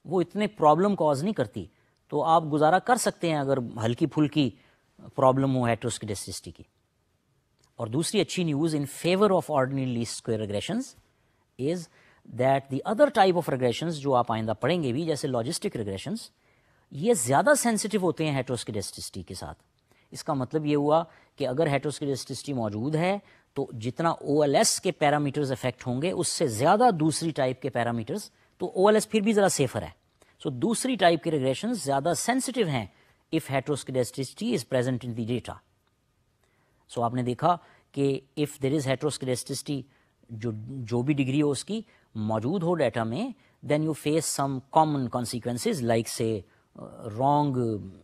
A: وہ اتنے پرابلم کاز نہیں کرتی, تو آپ گزارا کر سکتے ہیں اگر ہلکی پھلکی پرابلم ہو ہیٹروسکیڈسٹی کی. اور دوسری اچھی news in favour of ordinary least square regressions is that the other type of regressions جو آپ آئندہ پڑھیں گے بھی, جیسے لاجسٹک ریگریشنز, یہ زیادہ سینسٹیو ہوتے ہیں ہیٹروسکیڈسٹی کے ساتھ. اس کا مطلب یہ ہوا کہ اگر ہیٹروسکیڈسٹی موجود ہے تو جتنا او ایل ایس کے پیرامیٹرز افیکٹ ہوں گے اس سے زیادہ دوسری ٹائپ کے پیرامیٹرز, تو او ایل ایس پھر بھی ذرا سیفر ہے. سو دوسری ٹائپ کے ریگریشنز زیادہ سینسٹیو ہیں if heteroscedasticity is present in the data. سو آپ نے دیکھا کہ if there is heteroscedasticity جو بھی ڈگری ہو اس کی موجود ہو ڈیٹا میں, then you face some common consequences like say wrong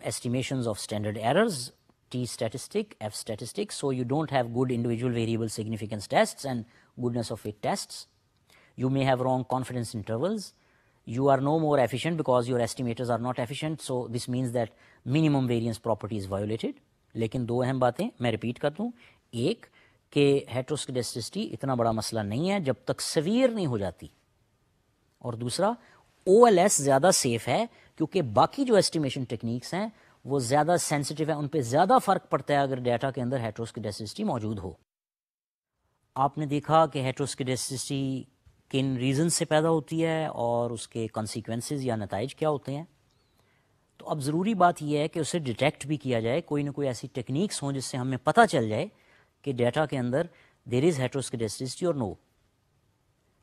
A: estimations of standard errors, T statistic, F statistic, so you don't have good individual variable significance tests and goodness of fit tests. You may have wrong confidence intervals. You are no more efficient because your estimators are not efficient, so this means that minimum variance property is violated. لیکن دو اہم باتیں میں repeat کر دوں. ایک کہ ہیٹروسکیڈسٹی اتنا بڑا مسئلہ نہیں ہے جب تک سیویئر نہیں ہو جاتی, اور دوسرا او ایل ایس زیادہ سیف ہے کیونکہ باقی جو ایسٹیمیشن ٹیکنیکس ہیں وہ زیادہ سینسٹیو ہیں, ان پہ زیادہ فرق پڑتا ہے اگر ڈیٹا کے اندر ہیٹروسکیڈسٹی موجود ہو. آپ نے دیکھا کہ ہیٹروسکیڈسٹی کن ریزن سے پیدا ہوتی ہے اور اس کے کنسیکوینسز یا نتائج کیا ہوتے ہیں. تو اب ضروری بات یہ ہے کہ اسے ڈیٹیکٹ بھی کیا جائے, کوئی نہ کوئی ایسی ٹیکنیکس ہوں جس سے ہمیں پتہ چل جائے کہ ڈیٹا کے اندر دیر از ہیٹروسکیڈسٹی اور no.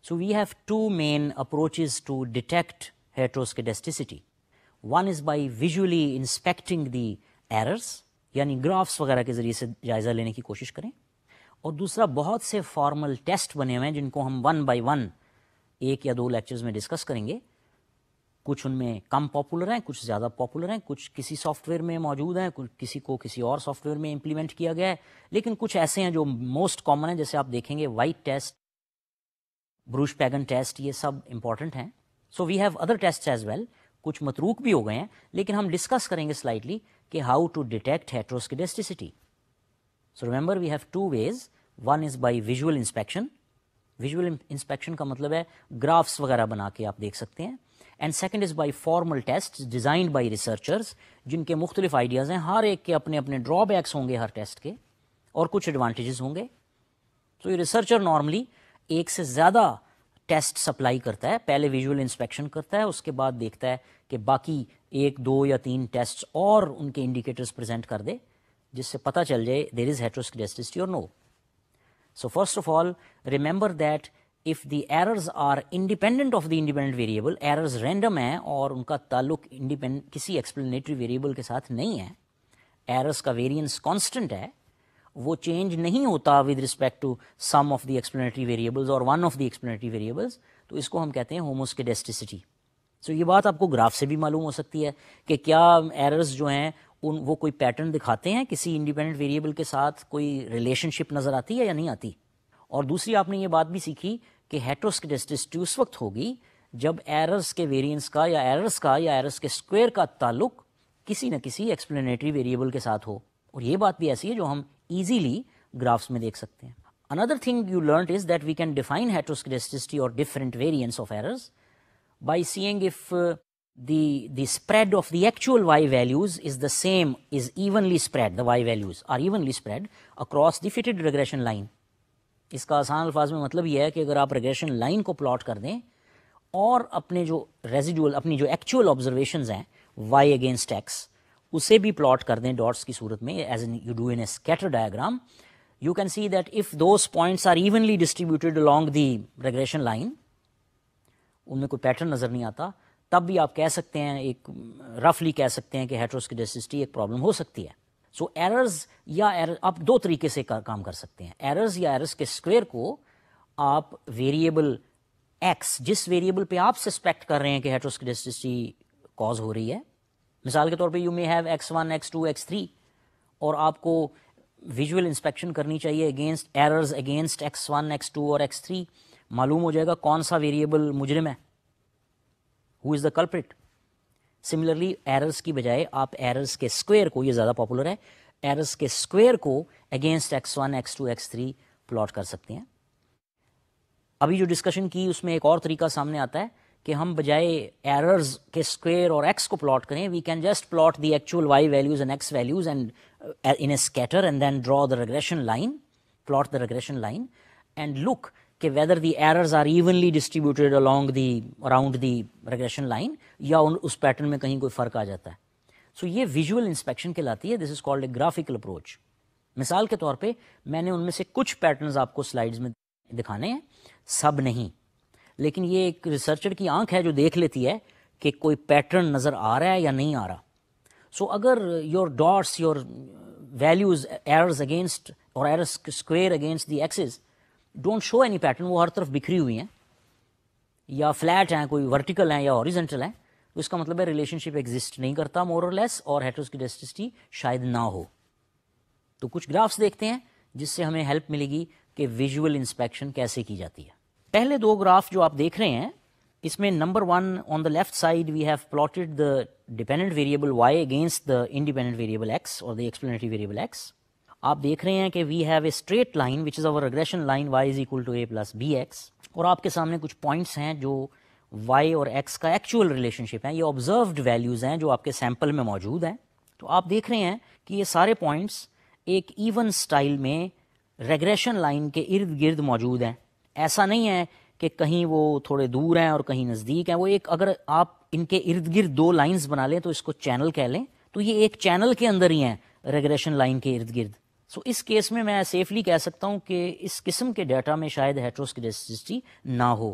A: So we have two main approaches to detect heteroscedasticity. One is by visually inspecting the errors, یعنی گرافس وغیرہ کے ذریعے سے جائزہ لینے کی کوشش کریں, اور دوسرا بہت سے فارمل ٹیسٹ بنے ہوئے ہیں جن کو ہم ون بائی ون ایک یا دو لیکچرز میں ڈسکس کریں گے. کچھ ان میں کم پاپولر ہیں, کچھ زیادہ پاپولر ہیں, کچھ کسی سافٹ ویئر میں موجود ہیں, کسی کو کسی اور سافٹ ویئر میں امپلیمنٹ کیا گیا ہے, لیکن کچھ ایسے ہیں جو موسٹ کامن ہیں, جیسے آپ دیکھیں گے white test, Breusch Pagan test, یہ سب امپورٹنٹ ہیں. So we have other test as well, کچھ متروک بھی ہو گئے ہیں, لیکن ہم ڈسکس کریں گے سلائٹلی کہ how to detect heteroscedasticity. So remember we have two ways. One is by visual inspection. Visual inspection کا مطلب ہے گرافس وغیرہ بنا کے آپ دیکھ سکتے ہیں. And second is by formal test designed by researchers, جن کے مختلف آئیڈیاز ہیں, ہر ایک کے اپنے اپنے ڈرا بیکس ہوں گے ہر ٹیسٹ کے, اور کچھ ایڈوانٹیجز ہوں گے. تو یہ ریسرچر نارملی ایک سے زیادہ ٹیسٹ سپلائی کرتا ہے, پہلے ویژول انسپیکشن کرتا ہے, اس کے بعد دیکھتا ہے کہ باقی ایک دو یا تین ٹیسٹ اور ان کے انڈیکیٹرز پریزنٹ کر دے جس سے پتہ چل جائے دیر از ہیٹروسکیڈسٹی اور نو. So first of all, remember that if the errors are independent of the independent variable, errors random ہیں اور ان کا تعلق کسی explanatory variable کے ساتھ نہیں ہے, errors کا variance constant ہے, وہ change نہیں ہوتا with respect to some of the explanatory variables or one of the explanatory variables, تو اس کو ہم کہتے ہیں homoscedasticity. So یہ بات آپ کو گراف سے بھی معلوم ہو سکتی ہے کہ کیا errors جو ہیں وہ کوئی پیٹرن دکھاتے ہیں, کسی انڈیپینڈنٹ ویریبل کے ساتھ کوئی ریلیشن شپ نظر آتی ہے یا نہیں آتی. اور دوسری آپ نے یہ بات بھی سیکھی کہ ہیٹروسکیڈسٹی اس وقت ہوگی جب ایررز کے ویریئنس کا یا ایررز کے اسکوئر کا تعلق کسی نہ کسی ایکسپلینیٹری ویریبل کے ساتھ ہو, اور یہ بات بھی ایسی ہے جو ہم ایزیلی گرافس میں دیکھ سکتے ہیں. Another thing you learned is that we can define heteroscedasticity or different variants of errors by seeing if the spread of the actual y values is the same, is evenly spread, the y values are evenly spread across the fitted regression line. اس کا آسان الفاظ میں مطلب یہ ہے کہ اگر آپ ریگریشن لائن کو پلاٹ کر دیں اور اپنے جو ریزیڈول, اپنی جو ایکچوئل آبزرویشنز ہیں y اگینسٹ x, اسے بھی پلاٹ کر دیں ڈاٹس کی صورت میں, as you do in a scatter diagram, you can see that if those points are evenly distributed along the regression line, ان میں کوئی پیٹرن نظر نہیں آتا, تب بھی آپ کہہ سکتے ہیں, ایک رفلی کہہ سکتے ہیں کہ ہیٹروسکیڈسٹی ایک پرابلم ہو سکتی ہے. سو ایررز یا آپ دو طریقے سے کام کر سکتے ہیں. ایررز یا ایررز کے اسکوئر کو آپ ویریبل ایکس, جس ویریبل پہ آپ سسپیکٹ کر رہے ہیں کہ ہیٹروسکیڈسٹی کاز ہو رہی ہے, مثال کے طور پہ you may have x1 x2 x3, اور آپ کو ویژول انسپیکشن کرنی چاہیے against errors against x1 x2 اور x3, معلوم ہو جائے گا کون سا ویریبل مجرم ہے, ہو از دا کلپریٹ. سملرلی ایررز کی بجائے آپ ایررز کے اسکوئر کو, یہ زیادہ پاپولر ہے, ایررز کے اسکوئر کو against x1 x2 x3 plot کر سکتے ہیں. ابھی جو ڈسکشن کی اس میں ایک اور طریقہ سامنے آتا ہے کہ ہم بجائے ایررز کے اسکوئر اور ایکس کو پلاٹ کریں, we can just plot the actual Y values and X values and in a scatter and then draw the regression line, plot the regression line and look کہ whether the errors are evenly distributed around the regression line, یا اس pattern میں کہیں کوئی فرق آ جاتا ہے. سو یہ ویژول انسپیکشن کہلاتی ہے. This is called a graphical approach. مثال کے طور پہ میں نے ان میں سے کچھ پیٹرنز آپ کو سلائیڈز میں دکھانے ہیں, سب نہیں, لیکن یہ ایک ریسرچر کی آنکھ ہے جو دیکھ لیتی ہے کہ کوئی پیٹرن نظر آ رہا ہے یا نہیں آ رہا. سو اگر your dots, your values errors against اور errors square against the axes don't show any pattern, وہ ہر طرف بکھری ہوئی ہیں یا فلیٹ ہیں, کوئی ورٹیکل ہیں یا ہاریزنٹل ہیں, تو اس کا مطلب ہے ریلیشن شپ ایگزسٹ نہیں کرتا مور اور لیس, اور ہیٹروسکیڈسٹی شاید نہ ہو. تو کچھ گرافس دیکھتے ہیں جس سے ہمیں ہیلپ ملے گی کہ ویژول انسپیکشن کیسے کی جاتی ہے. پہلے دو گراف جو آپ دیکھ رہے ہیں, اس میں number 1 on the left side we have plotted the dependent variable Y against the independent variable X اور دا ایکسپلینیٹری ویریبل ایکس. آپ دیکھ رہے ہیں کہ we have a straight line which is our regression line Y is equal to A plus B X, اور آپ کے سامنے کچھ پوائنٹس ہیں جو وائی اور ایکس کا ایکچوئل ریلیشن شپ ہیں, یہ آبزروڈ ویلیوز ہیں جو آپ کے سیمپل میں موجود ہیں. تو آپ دیکھ رہے ہیں کہ یہ سارے پوائنٹس ایک ایون اسٹائل میں ریگریشن لائن کے ارد گرد موجود ہیں. ایسا نہیں ہے کہ کہیں وہ تھوڑے دور ہیں اور کہیں نزدیک ہیں, وہ ایک, اگر آپ ان کے ارد گرد دو لائنز بنا لیں تو اس کو چینل کہہ لیں, تو یہ ایک چینل کے اندر ہی ہیں ریگریشن لائن کے ارد گرد. سو اس کیس میں سیفلی کہہ سکتا ہوں کہ اس قسم کے ڈیٹا میں شاید ہیٹروسکیڈسٹی نہ ہو.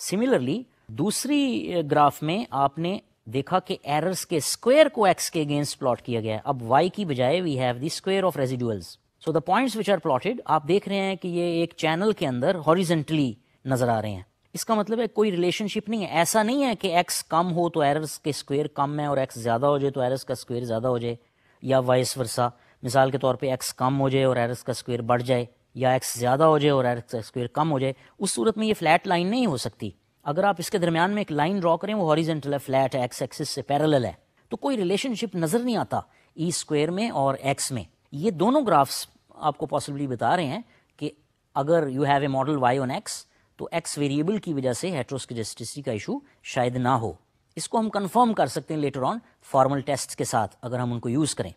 A: سملرلی دوسری گراف میں آپ نے دیکھا کہ ایررز کے اسکوئر کو ایکس کے اگینسٹ پلاٹ کیا گیا ہے. اب وائی کی بجائے we have the square of residuals. So the points which are plotted, آپ دیکھ رہے ہیں کہ یہ ایک چینل کے اندر ہاریزنٹلی نظر آ رہے ہیں. اس کا مطلب ہے کوئی ریلیشن شپ نہیں ہے. ایسا نہیں ہے کہ ایکس کم ہو تو ایررز کے اسکوئر کم ہے اور ایکس زیادہ ہو جائے تو ایررز کا اسکوئر زیادہ ہو جائے, یا وائس ورسا. مثال کے طور پہ ایکس کم ہو جائے اور ایررز کا اسکوئر بڑھ جائے, یا ایکس زیادہ ہو جائے اور ایررز کا اسکوئر کم ہو جائے. اس صورت میں یہ فلیٹ لائن نہیں ہو سکتی. اگر آپ اس کے درمیان میں ایک لائن ڈرا کریں, وہ ہاریزنٹل ہے, فلیٹ ہے, ایکس ایکسس سے پیرالل ہے, تو کوئی ریلیشن شپ نظر نہیں آتا ای اسکوئر میں اور ایکس میں. یہ دونوں گرافس آپ کو پاسبلی بتا رہے ہیں کہ اگر you have a model Y on X تو ایکس ویریبل کی وجہ سے ہیٹروسکیڈسٹی کا ایشو شاید نہ ہو. اس کو ہم کنفرم کر سکتے ہیں لیٹر آن فارمل ٹیسٹ کے ساتھ اگر ہم ان کو یوز کریں.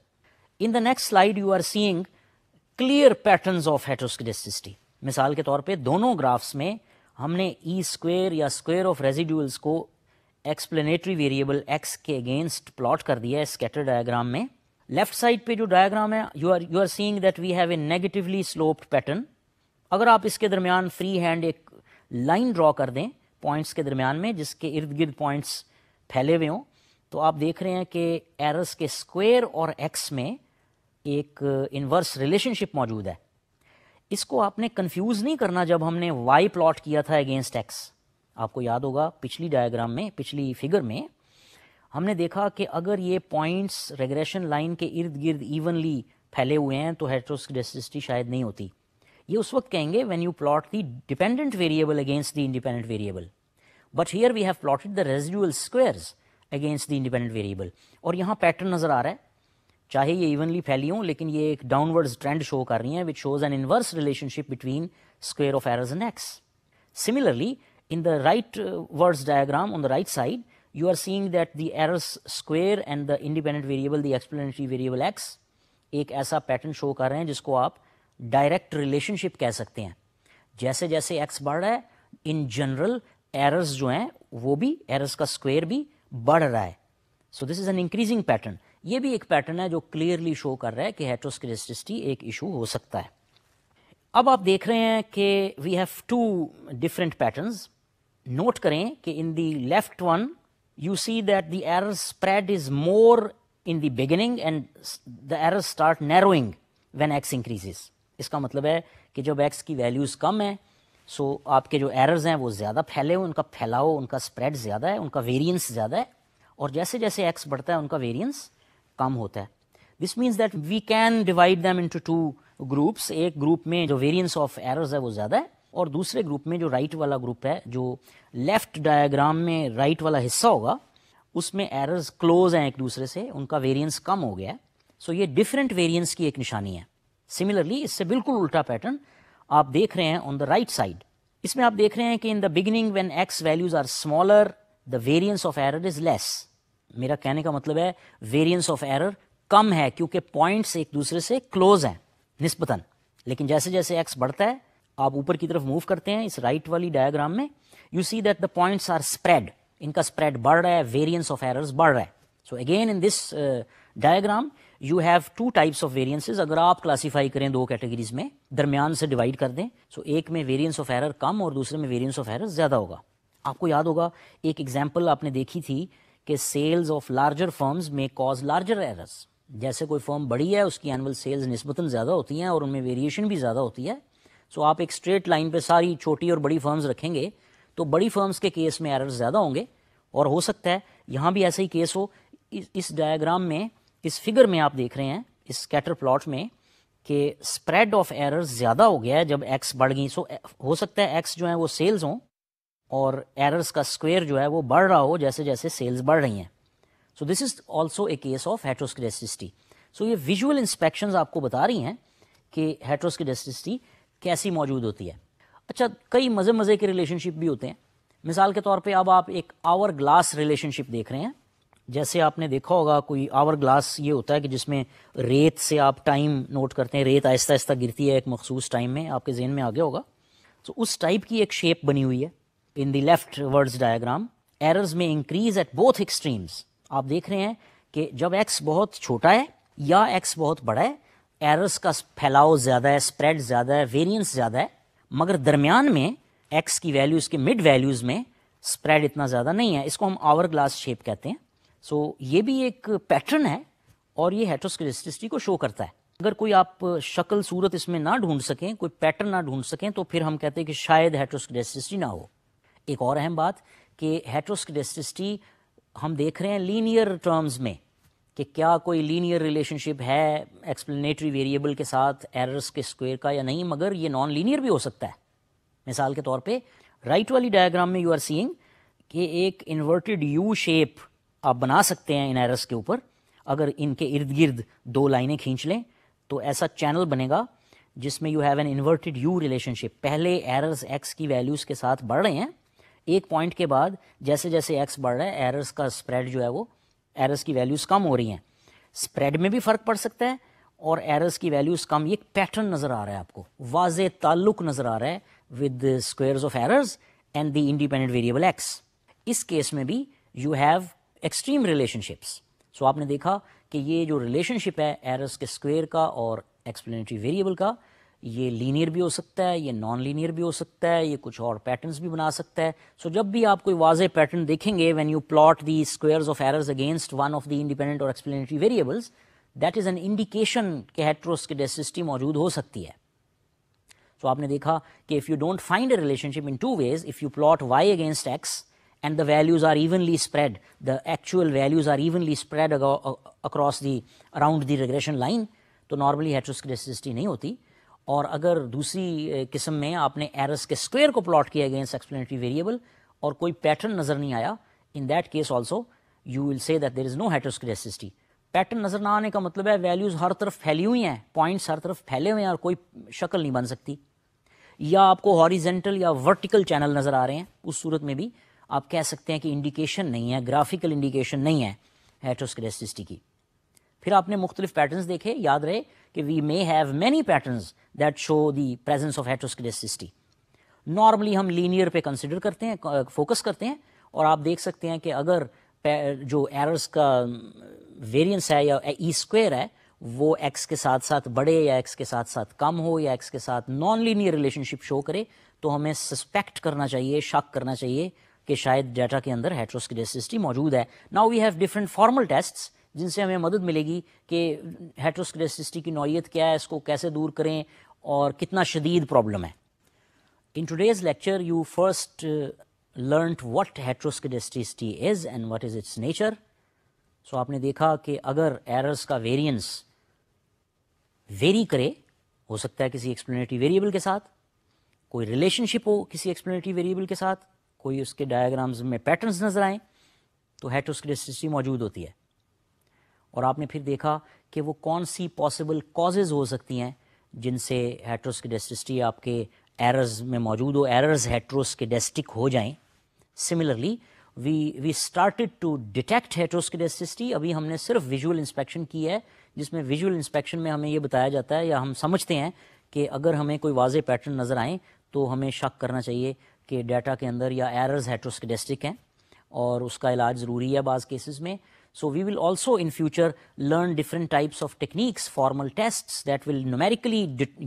A: In the next slide you are seeing clear patterns of heteroscedasticity. مثال کے طور پہ دونوں گرافس میں ہم نے ای اسکوئر یا اسکوئر آف ریزیڈولس کو ایکسپلینیٹری ویریبل ایکس کے اگینسٹ پلاٹ کر دیا ہے اسکیٹر ڈائیگرام میں. لیفٹ سائڈ پہ جو ڈائیگرام ہے you are seeing that we have a negatively sloped pattern. اگر آپ اس کے درمیان فری ہینڈ ایک لائن ڈرا کر دیں پوائنٹس کے درمیان میں جس کے ارد گرد پوائنٹس پھیلے ہوئے ہوں, تو آپ دیکھ رہے ہیں کہ ایررز کے اسکوئر اور ایکس میں ایک انورس ریلیشن شپ موجود ہے. اس کو آپ نے کنفیوز نہیں کرنا جب ہم نے وائی پلاٹ کیا تھا اگینسٹ ایکس. آپ کو یاد ہوگا پچھلی ڈائیگرام میں, پچھلی فگر میں ہم نے دیکھا کہ اگر یہ پوائنٹس ریگریشن لائن کے ارد گرد ایونلی پھیلے ہوئے ہیں تو ہیٹروسکیڈسٹی شاید نہیں ہوتی. یہ اس وقت کہیں گے when you plot the dependent variable against the independent variable, but here we have plotted the residual squares against the independent variable. اور یہاں پیٹرن نظر آ رہا ہے, چاہے یہ ایونلی پھیلی ہوں لیکن یہ ایک ڈاؤن ورڈ ٹرینڈ شو کر رہی ہیں which shows an inverse relationship between square of errors and X. Similarly in the rightwards diagram on the right side you are seeing that the errors square and the independent variable the explanatory variable x ایک ایسا pattern شو کر رہے ہیں جس کو آپ direct relation شپ کہہ سکتے ہیں. جیسے جیسے ایکس بڑھ رہا ہے ان جنرل ایررز جو ہیں وہ بھی, ایررز کا اسکوئر بھی بڑھ رہا ہے. سو this is an increasing pattern. یہ بھی ایک پیٹرن ہے جو کلیئرلی شو کر رہا ہے کہ ہیٹروسکیڈسٹی ایک ایشو ہو سکتا ہے. اب آپ دیکھ رہے ہیں کہ we have two different patterns. Note کریں کہ in the left one you see that the error spread is more in the beginning and the error start narrowing when X increases. اس کا مطلب ہے کہ جب ایکس کی ویلیوز کم ہیں سو آپ کے جو ایررز ہیں وہ زیادہ پھیلے ہوئے، ان کا پھیلاؤ، ان کا اسپریڈ زیادہ ہے، ان کا ویریئنس زیادہ ہے، اور جیسے جیسے ایکس بڑھتا ہے ان کا ویریئنس کم ہوتا ہے. This means that we can divide them into two groups. ایک گروپ میں جو ویریئنس آف ایررز ہے وہ زیادہ ہے، اور دوسرے گروپ میں جو رائٹ والا گروپ ہے، جو لیفٹ ڈایاگرام میں رائٹ والا حصہ ہوگا، اس میں ایررز کلوز ہیں ایک دوسرے سے، ان کا ویریئنس کم ہو گیا ہے. سو یہ ڈفرینٹ ویریئنس کی ایک نشانی ہے. سملرلی اس سے بالکل الٹا پیٹرن آپ دیکھ رہے ہیں آن دا رائٹ سائڈ. اس میں آپ دیکھ رہے ہیں کہ in the beginning when X values are smaller the variance of error is less. میرا کہنے کا مطلب ہے ویریئنس آف ایرر کم ہے کیونکہ پوائنٹس ایک دوسرے سے کلوز ہیں نسبتاً. لیکن جیسے جیسے ایکس بڑھتا ہے آپ اوپر کی طرف موو کرتے ہیں اس رائٹ والی ڈایاگرام میں، you see that the points are spread. ان کا اسپریڈ بڑھ رہا ہے، ویریئنس آف ایررز بڑھ رہا ہے. So again in this diagram you have two types of variances. اگر آپ کلاسیفائی کریں دو کیٹیگریز میں، درمیان سے ڈیوائڈ کر دیں، سو ایک میں ویریئنس آف ایرر کم اور دوسرے میں ویریئنس آف ایرر زیادہ ہوگا. آپ کو یاد ہوگا ایک ایگزامپل آپ نے دیکھی تھی کہ سیلز آف لارجر فرمز میں کاز لارجر ایررز. جیسے کوئی فرم بڑی ہے اس کی اینول سیلز نسبتاً زیادہ ہوتی ہیں اور ان میں ویریشن بھی زیادہ ہوتی ہے. سو آپ ایک اسٹریٹ لائن پہ ساری چھوٹی اور بڑی فرمز رکھیں گے تو بڑی فرمز کے کیس میں ایررز زیادہ ہوں گے، اور ہو سکتا ہے یہاں بھی ایسا ہی کیس ہو. اس ڈایاگرام میں، اس فگر میں آپ دیکھ رہے ہیں اس اسکیٹر پلاٹ میں کہ اسپریڈ آف ایررز زیادہ ہو گیا ہے جب ایکس بڑھ گئی. سو ہو سکتا ہے ایکس جو ہیں وہ سیلز ہوں اور ایررز کا اسکوئر جو ہے وہ بڑھ رہا ہو جیسے جیسے سیلز بڑھ رہی ہیں. So this is also a case of heteroscedasticity. So یہ ویژول انسپیکشنز آپ کو بتا رہی ہیں کہ ہیٹروسکیڈسٹی کیسی موجود ہوتی ہے. اچھا، کئی مزے کے ریلیشن شپ بھی ہوتے ہیں. مثال کے طور پہ اب آپ ایک آور گلاس ریلیشن شپ دیکھ رہے ہیں. جیسے آپ نے دیکھا ہوگا کوئی آور گلاس یہ ہوتا ہے کہ جس میں ریت سے آپ ٹائم نوٹ کرتے ہیں، ریت آہستہ آہستہ گرتی ہے ایک مخصوص ٹائم میں، آپ کے ذہن میں آگے ہوگا. سو اس ٹائپ کی ایک شیپ بنی ہوئی ہے in the left words diagram. Errors میں انکریز ایٹ بوتھ ایکسٹریمز. آپ دیکھ رہے ہیں کہ جب ایکس بہت چھوٹا ہے یا ایکس بہت بڑا ہے، ایررز کا پھیلاؤ زیادہ ہے، اسپریڈ زیادہ ہے، ویریئنس زیادہ ہے. مگر درمیان میں ایکس کی ویلیوز کے مڈ ویلیوز میں اسپریڈ اتنا زیادہ نہیں ہے. اس کو ہم آور گلاس شیپ کہتے ہیں. سو یہ بھی ایک پیٹرن ہے اور یہ ہیٹروسکیڈسٹی کو شو کرتا ہے. اگر کوئی آپ شکل صورت اس میں نہ ڈھونڈ سکیں، کوئی پیٹرن نہ ڈھونڈ سکیں، تو پھر ہم کہتے ہیں کہ شاید ہیٹروسکیڈسٹی نہ ہو. ایک اور اہم بات کہ ہیٹروسکیڈسٹی ہم دیکھ رہے ہیں لینئر ٹرمز میں کہ کیا کوئی لینئر ریلیشن شپ ہے ایکسپلینیٹری ویریبل کے ساتھ ایررز کے اسکوئر کا یا نہیں، مگر یہ نان لینئر بھی ہو سکتا ہے. مثال کے طور پہ رائٹ والی ڈایاگرام میں یو آر سینگ کہ ایک انورٹڈ یو شیپ آپ بنا سکتے ہیں ان ایررز کے اوپر. اگر ان کے ارد گرد دو لائنیں کھینچ لیں تو ایسا چینل بنے گا جس میں you have an inverted U relationship. پہلے ایررز ایکس کی ویلیوز کے ساتھ بڑھ رہے ہیں، ایک پوائنٹ کے بعد جیسے جیسے ایکس بڑھ رہا ہے ایررز کا اسپریڈ جو ہے وہ ایررز کی ویلیوز کم ہو رہی ہیں. اسپریڈ میں بھی فرق پڑ سکتا ہے اور ایررز کی ویلیوز کم. یہ پیٹرن نظر آ رہا ہے آپ کو، واضح تعلق نظر آ رہا ہے with squares of errors and the independent variable X. اس کیس میں بھی you have extreme relationships. So آپ نے دیکھا کہ یہ جو ریلیشن شپ ہے ایررز کے اسکوئر کا اور ایکسپلینیٹری ویریبل کا، یہ لینئر بھی ہو سکتا ہے، یہ نان لینئر بھی ہو سکتا ہے، یہ کچھ اور پیٹرنز بھی بنا سکتا ہے. سو جب بھی آپ کوئی واضح پیٹرن دیکھیں گے when you plot the squares of errors against one of the independent اور explanatory variables, that is an indication کہ ہیٹروسکیڈسٹی موجود ہو سکتی ہے. سو آپ نے دیکھا کہ if you don't find a relationship in two ways, if you plot Y against X and the values are evenly spread, the actual values are evenly spread across around the regression line, تو normally ہیٹروسکیڈسٹی نہیں ہوتی. اور اگر دوسری قسم میں آپ نے ایررز کے اسکوئر کو پلاٹ کیا اگینسٹ ایکسپلینیٹری ویریبل اور کوئی پیٹرن نظر نہیں آیا، ان that case also you will سے that there is know ہیٹروسکیڈسٹی. Pattern نظر نہ آنے کا مطلب ہے ویلیوز ہر طرف پھیلی ہوئی ہیں، پوائنٹس ہر طرف پھیلے ہوئے ہیں اور کوئی شکل نہیں بن سکتی. یا آپ کو ہاریزنٹل یا ورٹیکل چینل نظر آ رہے ہیں، اس صورت میں بھی آپ کہہ سکتے ہیں کہ انڈیکیشن نہیں ہے، گرافیکل انڈیکیشن نہیں ہے ہیٹروسکیڈسٹی کی. پھر آپ نے مختلف پیٹرنز دیکھے. یاد رہے کہ we may have many patterns that show the presence of heteroscedasticity. Normally ہم لینئر پہ کنسیڈر کرتے ہیں، فوکس کرتے ہیں، اور آپ دیکھ سکتے ہیں کہ اگر جو ایررز کا ویریئنس ہے یا ای اسکوئر ہے وہ ایکس کے ساتھ ساتھ بڑھے یا ایکس کے ساتھ ساتھ کم ہو یا ایکس کے ساتھ نان لینئر ریلیشن شپ شو کرے تو ہمیں سسپیکٹ کرنا چاہیے, شک کرنا چاہیے کہ شاید ڈیٹا کے اندر ہیٹروسکیڈسٹی موجود ہے. Now we have different formal tests جن سے ہمیں مدد ملے گی کہ ہیٹروسکیڈسٹی کی نوعیت کیا ہے, اس کو کیسے دور کریں اور کتنا شدید پرابلم ہے. In today's lecture, you first learnt what heteroscedasticity is and what is its nature. So آپ نے دیکھا کہ اگر ایررز کا ویریئنس ویری کرے, ہو سکتا ہے کسی ایکسپلینیٹری ویریبل کے ساتھ, کوئی ریلیشن شپ ہو کسی ایکسپلینیٹری ویریبل کے ساتھ, کوئی اس کے ڈائیگرامز میں پیٹرنز نظر آئیں, تو ہیٹروسکیڈسٹی موجود ہوتی ہے. اور آپ نے پھر دیکھا کہ وہ کون سی پاسبل کازز ہو سکتی ہیں جن سے ہیٹروسکیڈسٹی آپ کے ایررز میں موجود ہو, ایررز ہیٹروسکیڈسٹک ہو جائیں. Similarly we started to detect heteroscedasticity. ابھی ہم نے صرف ویژول انسپیکشن کی ہے, جس میں ویژول انسپیکشن میں ہمیں یہ بتایا جاتا ہے یا ہم سمجھتے ہیں کہ اگر ہمیں کوئی واضح پیٹرن نظر آئیں تو ہمیں شک کرنا چاہیے کہ ڈیٹا کے اندر یا ایررز ہیٹروسکیڈسٹک ہیں اور اس کا علاج ضروری ہے بعض کیسز میں. So we will also in future learn different types of techniques, formal tests that will numerically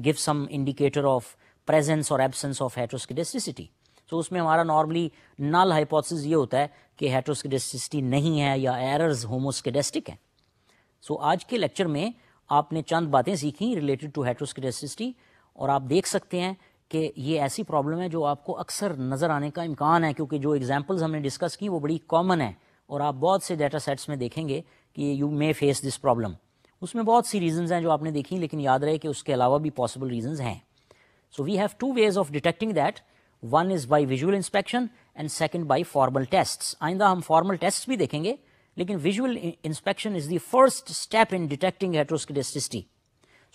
A: give some indicator of presence or absence of heteroscedasticity. So اس میں ہمارا نارملی نل ہائپوتھسس یہ ہوتا ہے کہ ہیٹروسکیڈسٹی نہیں ہے یا ایررز ہوموسکیڈسٹک ہیں. سو آج کے لیکچر میں آپ نے چند باتیں سیکھیں ریلیٹڈ ٹو ہیٹروسکیڈسٹی, اور آپ دیکھ سکتے ہیں کہ یہ ایسی پرابلم ہے جو آپ کو اکثر نظر آنے کا امکان ہے, کیونکہ جو ایگزامپلز ہم نے ڈسکس کی وہ بڑی کامن ہیں اور آپ بہت سے ڈیٹا سیٹس میں دیکھیں گے کہ you may face this problem. اس میں بہت سی ریزنز ہیں جو آپ نے دیکھی, لیکن یاد رہے کہ اس کے علاوہ بھی پاسبل ریزنز ہیں. So we have two ways of detecting that. One is by visual inspection and second by formal tests. آئندہ ہم فارمل ٹیسٹ بھی دیکھیں گے, لیکن visual inspection is the first step in detecting heteroscedasticity.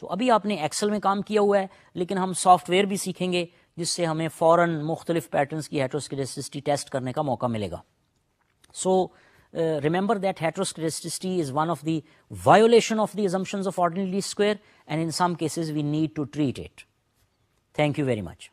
A: So ابھی آپ نے ایکسل میں کام کیا ہوا ہے, لیکن ہم سافٹ ویئر بھی سیکھیں گے جس سے ہمیں فوراً مختلف پیٹرنس کی ہیٹروسکیڈسٹی ٹیسٹ کرنے کا موقع ملے گا. سو remember that heteroscedasticity is one of the violation of the assumptions of ordinary least square, and in some cases we need to treat it. Thank you very much.